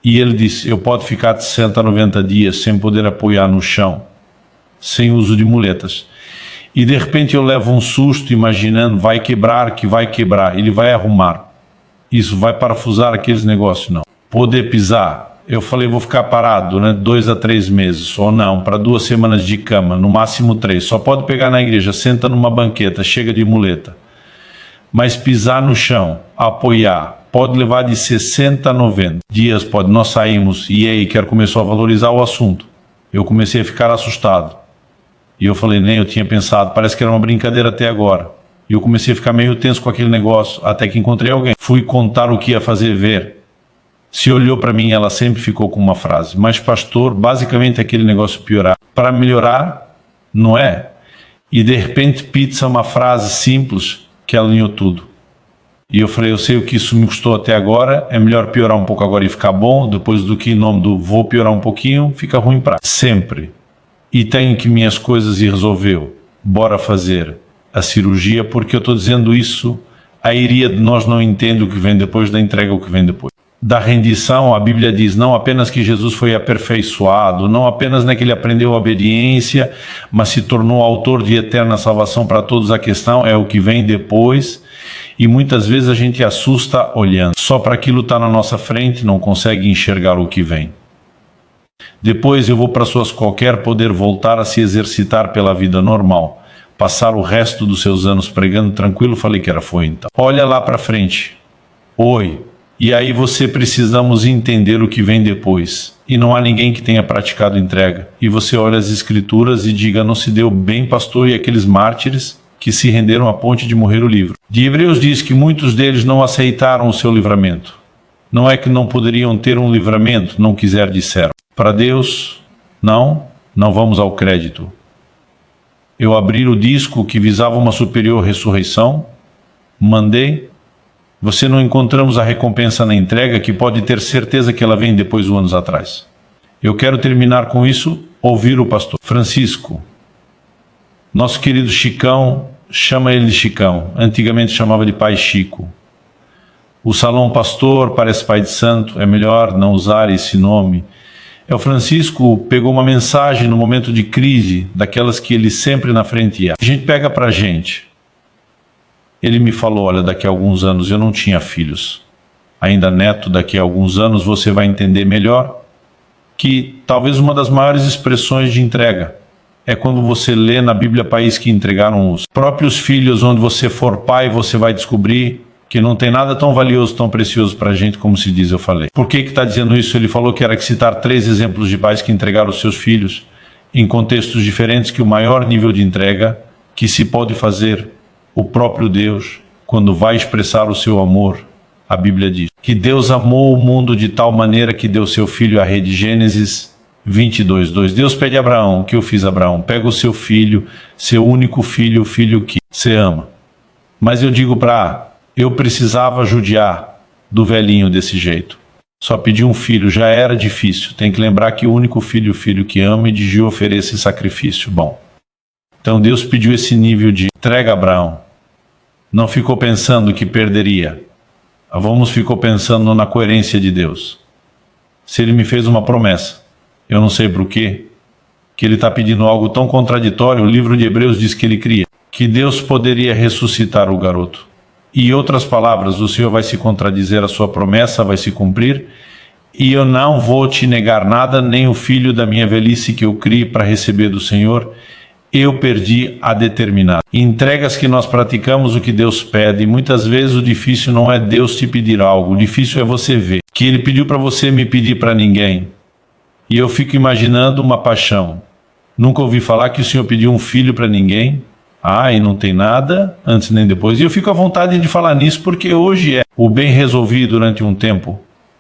E ele disse, eu posso ficar de 60 a 90 dias sem poder apoiar no chão, sem uso de muletas. E de repente eu levo um susto imaginando, vai quebrar, que vai quebrar, ele vai arrumar. Isso vai parafusar aqueles negócios, não. Poder pisar, eu falei, vou ficar parado durante 2 a 3 meses, ou não, para 2 semanas de cama, no máximo 3. Só pode pegar na igreja, senta numa banqueta, chega de muleta. Mas pisar no chão, apoiar, pode levar de 60 a 90 dias, pode. Nós saímos, e aí, quero começar a valorizar o assunto. Eu comecei a ficar assustado. E eu falei, nem eu tinha pensado, parece que era uma brincadeira até agora. E eu comecei a ficar meio tenso com aquele negócio, até que encontrei alguém. Fui contar o que ia fazer ver. Se olhou para mim, ela sempre ficou com uma frase, mas pastor, basicamente aquele negócio piorar. Para melhorar, não é? E de repente, pizza, uma frase simples que alinhou tudo. E eu falei, eu sei o que isso me custou até agora, é melhor piorar um pouco agora e ficar bom, depois do que em nome do vou piorar um pouquinho, fica ruim para sempre. E tenho que minhas coisas e resolveu. Bora fazer a cirurgia, porque eu estou dizendo isso, a iria de nós não entende o que vem depois da entrega, o que vem depois. Da rendição, a Bíblia diz, não apenas que Jesus foi aperfeiçoado, não apenas que ele aprendeu a obediência, mas se tornou autor de eterna salvação para todos. A questão é o que vem depois, e muitas vezes a gente assusta olhando. Só para aquilo estar na nossa frente, não consegue enxergar o que vem. Depois eu vou para suas qualquer poder voltar a se exercitar pela vida normal, passar o resto dos seus anos pregando tranquilo. Falei que foi então. Olha lá para frente. Oi. E aí você precisamos entender o que vem depois. E não há ninguém que tenha praticado entrega. E você olha as escrituras e diga, não se deu bem, pastor, e aqueles mártires que se renderam a ponto de morrer o livro. De Hebreus diz que muitos deles não aceitaram o seu livramento. Não é que não poderiam ter um livramento, não quiser disseram. Para Deus, não vamos ao crédito. Eu abri o disco que visava uma superior ressurreição, mandei. Você não encontramos a recompensa na entrega, que pode ter certeza que ela vem depois de anos atrás. Eu quero terminar com isso, ouvir o pastor Francisco. Nosso querido Chicão, chama ele de Chicão, antigamente chamava de Pai Chico. O Salão Pastor parece Pai de Santo, é melhor não usar esse nome. O Francisco pegou uma mensagem no momento de crise, daquelas que ele sempre na frente ia. A gente pega pra gente. Ele me falou, olha, daqui a alguns anos eu não tinha filhos. Ainda neto, daqui a alguns anos você vai entender melhor que talvez uma das maiores expressões de entrega é quando você lê na Bíblia país que entregaram os próprios filhos. Onde você for pai, você vai descobrir que não tem nada tão valioso, tão precioso para a gente, como se diz, eu falei. Por que está dizendo isso? Ele falou que era que citar 3 exemplos de pais que entregaram os seus filhos em contextos diferentes, que o maior nível de entrega que se pode fazer o próprio Deus, quando vai expressar o seu amor, a Bíblia diz que Deus amou o mundo de tal maneira que deu seu filho à rede. Gênesis 22:2. Deus pede a Abraão, o que eu fiz a Abraão? Pega o seu filho, seu único filho, o filho que você ama. Mas eu digo eu precisava judiar do velhinho desse jeito. Só pedir um filho já era difícil. Tem que lembrar que o único filho, o filho que ama, e de Gil oferece sacrifício. Bom, então Deus pediu esse nível de entrega a Abraão. Não ficou pensando que perderia. Vamos ficou pensando na coerência de Deus. Se ele me fez uma promessa, eu não sei por quê, que ele está pedindo algo tão contraditório. O livro de Hebreus diz que ele cria, que Deus poderia ressuscitar o garoto. E em outras palavras, o Senhor vai se contradizer, a sua promessa vai se cumprir, e eu não vou te negar nada, nem o filho da minha velhice que eu criei para receber do Senhor, eu perdi a determinada. Entregas que nós praticamos o que Deus pede, e muitas vezes o difícil não é Deus te pedir algo, o difícil é você ver que Ele pediu para você me pedir para ninguém. E eu fico imaginando uma paixão. Nunca ouvi falar que o Senhor pediu um filho para ninguém. E não tem nada, antes nem depois. E eu fico à vontade de falar nisso, porque hoje o bem resolvido durante um tempo.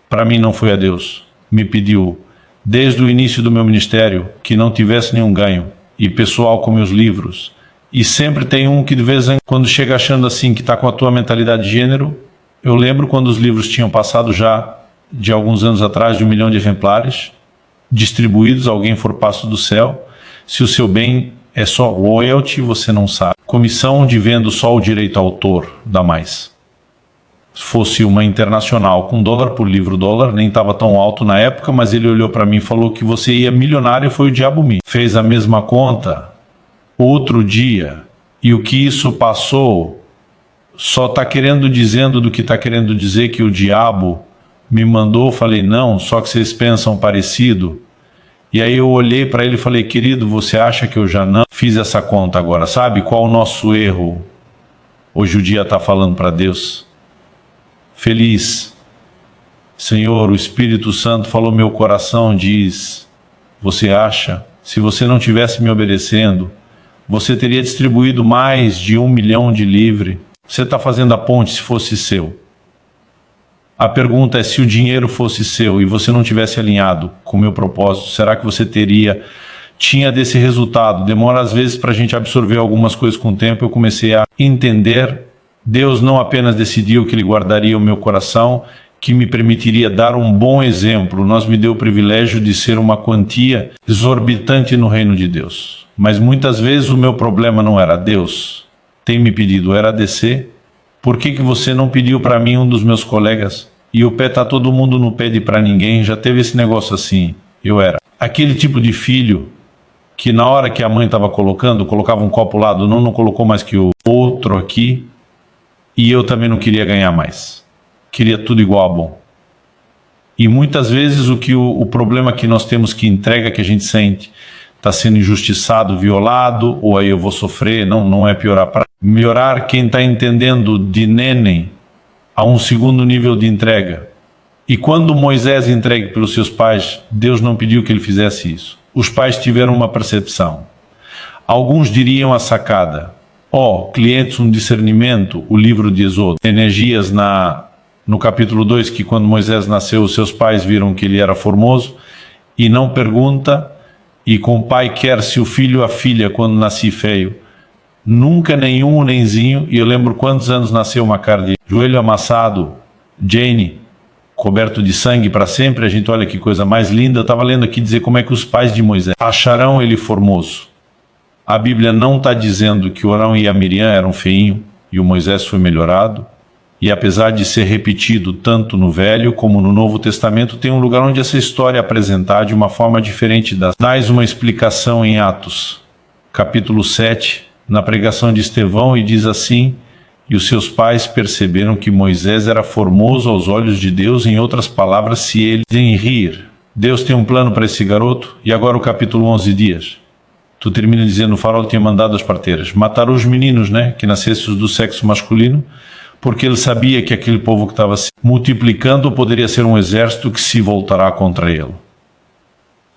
Para mim não foi a Deus. Me pediu, desde o início do meu ministério, que não tivesse nenhum ganho. E pessoal com meus livros. E sempre tem um que de vez em quando chega achando assim, que está com a tua mentalidade de gênero. Eu lembro quando os livros tinham passado já, de alguns anos atrás, de 1 milhão de exemplares, distribuídos, alguém for passo do céu. Se o seu bem é só royalty, você não sabe. Comissão de vendo só o direito autor, dá mais. Se fosse uma internacional com dólar por livro, dólar nem estava tão alto na época, mas ele olhou para mim e falou que você ia milionário, foi o diabo me. Fez a mesma conta outro dia, e o que isso passou só está dizendo do que está querendo dizer que o diabo me mandou. Falei, não, só que vocês pensam parecido. E aí eu olhei para ele e falei, querido, você acha que eu já não fiz essa conta agora? Sabe qual o nosso erro? Hoje o dia está falando para Deus. Feliz. Senhor, o Espírito Santo falou meu coração, diz, você acha, se você não tivesse me obedecendo, você teria distribuído mais de 1 milhão de livros. Você está fazendo a ponte se fosse seu. A pergunta é, se o dinheiro fosse seu e você não tivesse alinhado com o meu propósito, será que você tinha desse resultado? Demora às vezes para a gente absorver algumas coisas com o tempo. Eu comecei a entender, Deus não apenas decidiu que Ele guardaria o meu coração, que me permitiria dar um bom exemplo, nós me deu o privilégio de ser uma quantia exorbitante no reino de Deus. Mas muitas vezes o meu problema não era Deus, tem me pedido, era descer. Por que você não pediu para mim, um dos meus colegas? E o pé tá todo mundo não pede para ninguém, já teve esse negócio assim. Eu era aquele tipo de filho que na hora que a mãe estava colocava um copo lá do não colocou mais que o outro aqui, e eu também não queria ganhar mais. Queria tudo igual a bom. E muitas vezes o problema que nós temos, que entrega que a gente sente, está sendo injustiçado, violado, ou aí eu vou sofrer, não é piorar para melhorar. Quem está entendendo de neném a um segundo nível de entrega. E quando Moisés entregue pelos seus pais, Deus não pediu que ele fizesse isso. Os pais tiveram uma percepção. Alguns diriam a sacada, clientes, um discernimento, o livro de Êxodo, Energias no capítulo 2, que quando Moisés nasceu, os seus pais viram que ele era formoso, e não pergunta, e com o pai quer-se o filho a filha quando nasci feio. Nunca nenhum nenzinho, e eu lembro quantos anos nasceu uma cara de joelho amassado, Jane, coberto de sangue para sempre. A gente olha que coisa mais linda. Eu estava lendo aqui dizer como é que os pais de Moisés acharão ele formoso. A Bíblia não está dizendo que o Arão e a Miriam eram feinhos e o Moisés foi melhorado. E apesar de ser repetido tanto no Velho como no Novo Testamento, tem um lugar onde essa história é apresentada de uma forma diferente. Dás uma explicação em Atos, capítulo 7, na pregação de Estevão, e diz assim: e os seus pais perceberam que Moisés era formoso aos olhos de Deus. Em outras palavras, se eles em rir, Deus tem um plano para esse garoto. E agora o capítulo 11 dias. Tu termina dizendo, o farol tinha mandado as parteiras matar os meninos, que nascessem do sexo masculino, porque ele sabia que aquele povo que estava se multiplicando poderia ser um exército que se voltará contra ele.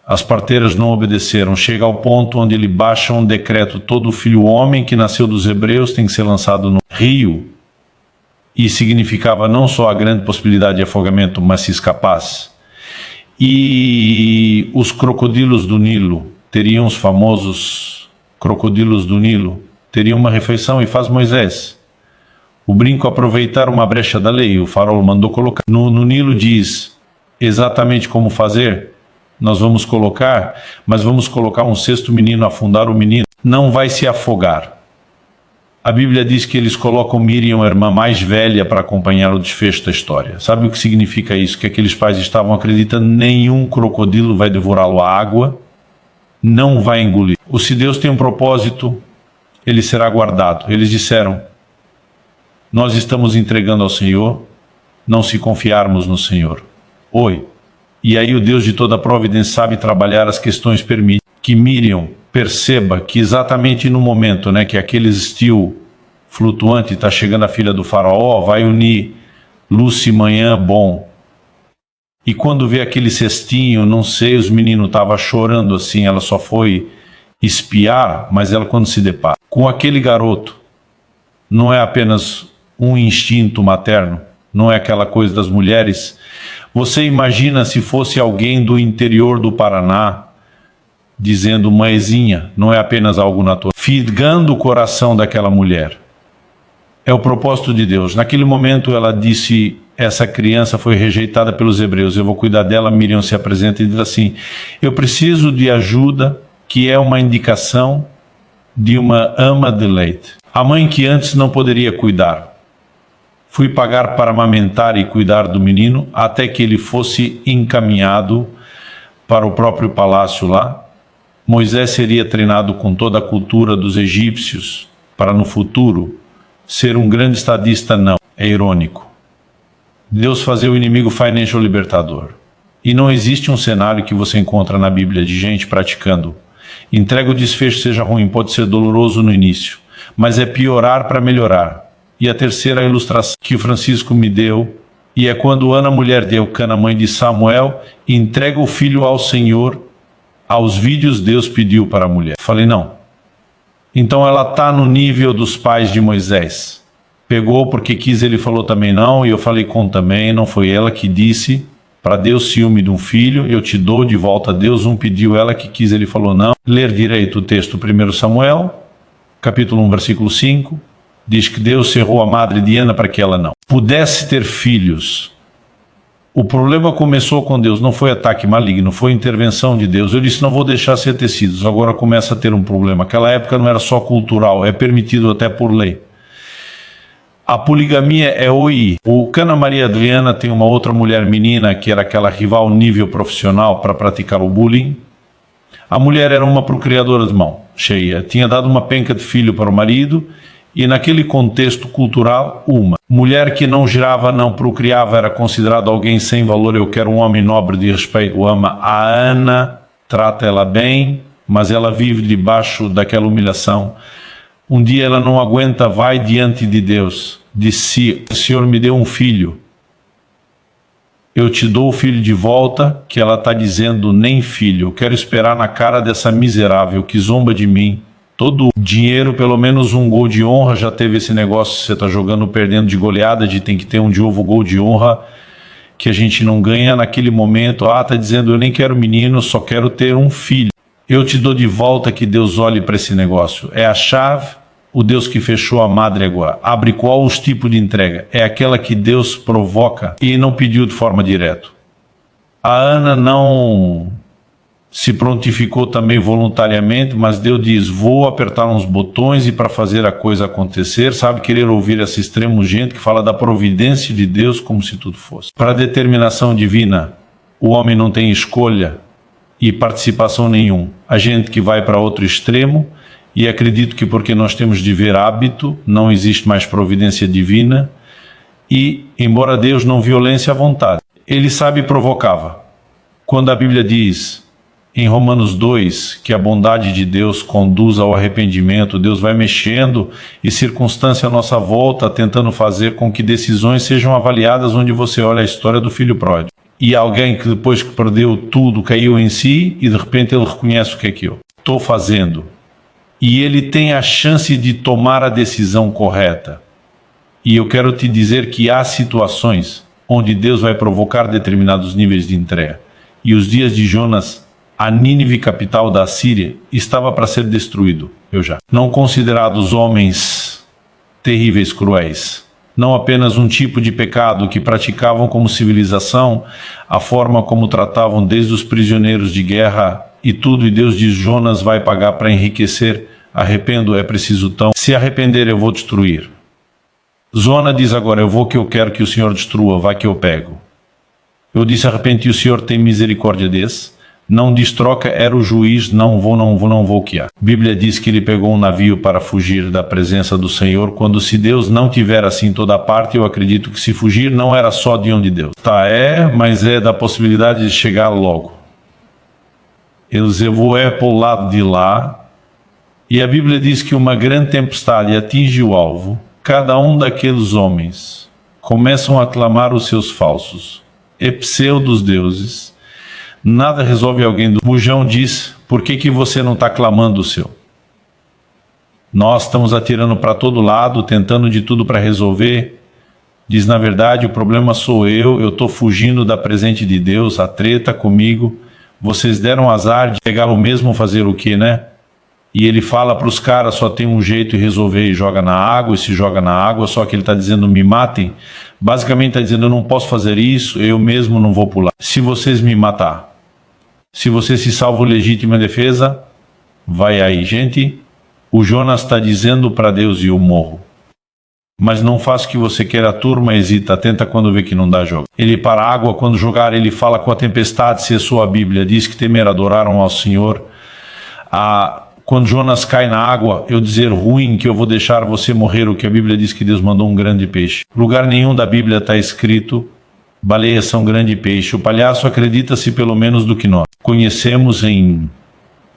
As parteiras não obedeceram. Chega ao ponto onde ele baixa um decreto: todo filho homem que nasceu dos hebreus tem que ser lançado no rio. E significava não só a grande possibilidade de afogamento, mas se escapasse. E os crocodilos do Nilo, teriam os famosos crocodilos do Nilo, teriam uma refeição, e faz Moisés. O brinco aproveitar uma brecha da lei, o farol mandou colocar. No Nilo diz exatamente como fazer. Nós vamos colocar, mas vamos colocar um sexto menino, afundar o menino. Não vai se afogar. A Bíblia diz que eles colocam Miriam, a irmã mais velha, para acompanhar o desfecho da história. Sabe o que significa isso? Que aqueles pais estavam acreditando que nenhum crocodilo vai devorá-lo à água, não vai engolir. Se Deus tem um propósito, ele será guardado. Eles disseram: nós estamos entregando ao Senhor, não se confiarmos no Senhor. Oi. E aí o Deus de toda a providência sabe trabalhar as questões, permite que Miriam perceba que exatamente no momento, que aquele estilo flutuante está chegando a filha do faraó, vai unir luz e manhã bom. E quando vê aquele cestinho, não sei, os meninos estavam chorando assim, ela só foi espiar, mas ela quando se depara com aquele garoto, não é apenas um instinto materno, não é aquela coisa das mulheres. Você imagina se fosse alguém do interior do Paraná, dizendo mãezinha, não é apenas algo natural, fisgando o coração daquela mulher. É o propósito de Deus. Naquele momento ela disse, essa criança foi rejeitada pelos hebreus, eu vou cuidar dela. Miriam se apresenta e diz assim: eu preciso de ajuda, que é uma indicação de uma ama de leite. A mãe que antes não poderia cuidar. Fui pagar para amamentar e cuidar do menino, até que ele fosse encaminhado para o próprio palácio lá. Moisés seria treinado com toda a cultura dos egípcios para no futuro ser um grande estadista. Não, é irônico. Deus fazer o inimigo financial libertador. E não existe um cenário que você encontra na Bíblia de gente praticando. Entrega o desfecho seja ruim, pode ser doloroso no início, mas é piorar para melhorar. E a terceira ilustração que o Francisco me deu, e é quando Ana, mulher de Eucana, mãe de Samuel, entrega o filho ao Senhor. Aos vídeos Deus pediu para a mulher. Falei, não. Então ela está no nível dos pais de Moisés. Pegou porque quis, ele falou também não, e eu falei com também, não foi ela que disse, para Deus ciúme de um filho, eu te dou de volta. Deus pediu, ela que quis, ele falou não. Ler direito o texto, 1 Samuel, capítulo 1, versículo 5, diz que Deus cerrou a madre de Ana para que ela não pudesse ter filhos. O problema começou com Deus, não foi ataque maligno, foi intervenção de Deus. Eu disse, não vou deixar ser tecidos, agora começa a ter um problema. Aquela época não era só cultural, é permitido até por lei. A poligamia é OI. O Cana Maria Adriana tem uma outra mulher menina, que era aquela rival nível profissional para praticar o bullying. A mulher era uma procriadora de mão cheia, tinha dado uma penca de filho para o marido, e naquele contexto cultural, uma mulher que não gerava, não procriava, era considerada alguém sem valor. Eu quero um homem nobre de respeito, ama a Ana, trata ela bem, mas ela vive debaixo daquela humilhação. Um dia ela não aguenta, vai diante de Deus, disse, o Senhor me deu um filho, eu te dou o filho de volta, que ela está dizendo, nem filho, eu quero esperar na cara dessa miserável que zomba de mim. Todo o dinheiro, pelo menos um gol de honra, já teve esse negócio, você está jogando, perdendo de goleada, de tem que ter um de ovo gol de honra, que a gente não ganha naquele momento. Está dizendo, eu nem quero menino, só quero ter um filho. Eu te dou de volta, que Deus olhe para esse negócio. É a chave, o Deus que fechou a madre agora. Abre qual os tipos de entrega? É aquela que Deus provoca e não pediu de forma direta. A Ana não se prontificou também voluntariamente, mas Deus diz, vou apertar uns botões e para fazer a coisa acontecer, sabe, querer ouvir esse extremo gente que fala da providência de Deus como se tudo fosse. Para a determinação divina, o homem não tem escolha e participação nenhum. A gente que vai para outro extremo, e acredito que porque nós temos de ver hábito, não existe mais providência divina, e embora Deus não violência à vontade, ele sabe e provocava. Quando a Bíblia diz em Romanos 2, que a bondade de Deus conduz ao arrependimento, Deus vai mexendo e circunstância à nossa volta, tentando fazer com que decisões sejam avaliadas, onde você olha a história do filho pródigo. E alguém que depois que perdeu tudo, caiu em si, e de repente ele reconhece o que é que eu estou fazendo. E ele tem a chance de tomar a decisão correta. E eu quero te dizer que há situações onde Deus vai provocar determinados níveis de entrega. E os dias de Jonas, a Nínive, capital da Síria, estava para ser destruído, não considerados homens terríveis, cruéis, não apenas um tipo de pecado que praticavam como civilização, a forma como tratavam desde os prisioneiros de guerra e tudo, e Deus diz, Jonas vai pagar para enriquecer Arrependo, é preciso tão. Se arrepender, eu vou destruir. Jona diz agora, eu vou que eu quero que o Senhor destrua, vai que eu pego. Eu disse, arrepende, e o Senhor tem misericórdia desse. Não diz troca, era o juiz, não vou que há. A Bíblia diz que ele pegou um navio para fugir da presença do Senhor, quando se Deus não tiver assim toda parte, eu acredito que se fugir não era só de onde Deus. Tá, mas é da possibilidade de chegar logo. Eles voam para o lado de lá, e a Bíblia diz que uma grande tempestade atinge o alvo. Cada um daqueles homens começam a clamar os seus falsos, pseudos deuses. Nada resolve alguém. O bujão diz, por que você não está clamando o seu? Nós estamos atirando para todo lado, tentando de tudo para resolver. Diz, na verdade, o problema sou eu estou fugindo da presente de Deus, a treta comigo. Vocês deram azar de pegar o mesmo, fazer o quê, né? E ele fala para os caras, só tem um jeito de resolver, e joga na água, e se joga na água, só que ele está dizendo, me matem. Basicamente está dizendo, eu não posso fazer isso, eu mesmo não vou pular. Se vocês me matar, se você se salva legítima defesa, vai aí. Gente, o Jonas está dizendo para Deus, e eu morro. Mas não faça o que você quer, a turma hesita, tenta quando vê que não dá jogo. Ele para a água, quando jogar, ele fala com a tempestade, se a sua Bíblia diz que temer adoraram ao Senhor. Quando Jonas cai na água, eu dizer ruim que eu vou deixar você morrer, o que a Bíblia diz que Deus mandou um grande peixe. Lugar nenhum da Bíblia está escrito, baleias são grande peixe. O palhaço acredita-se pelo menos do que nós conhecemos em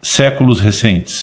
séculos recentes.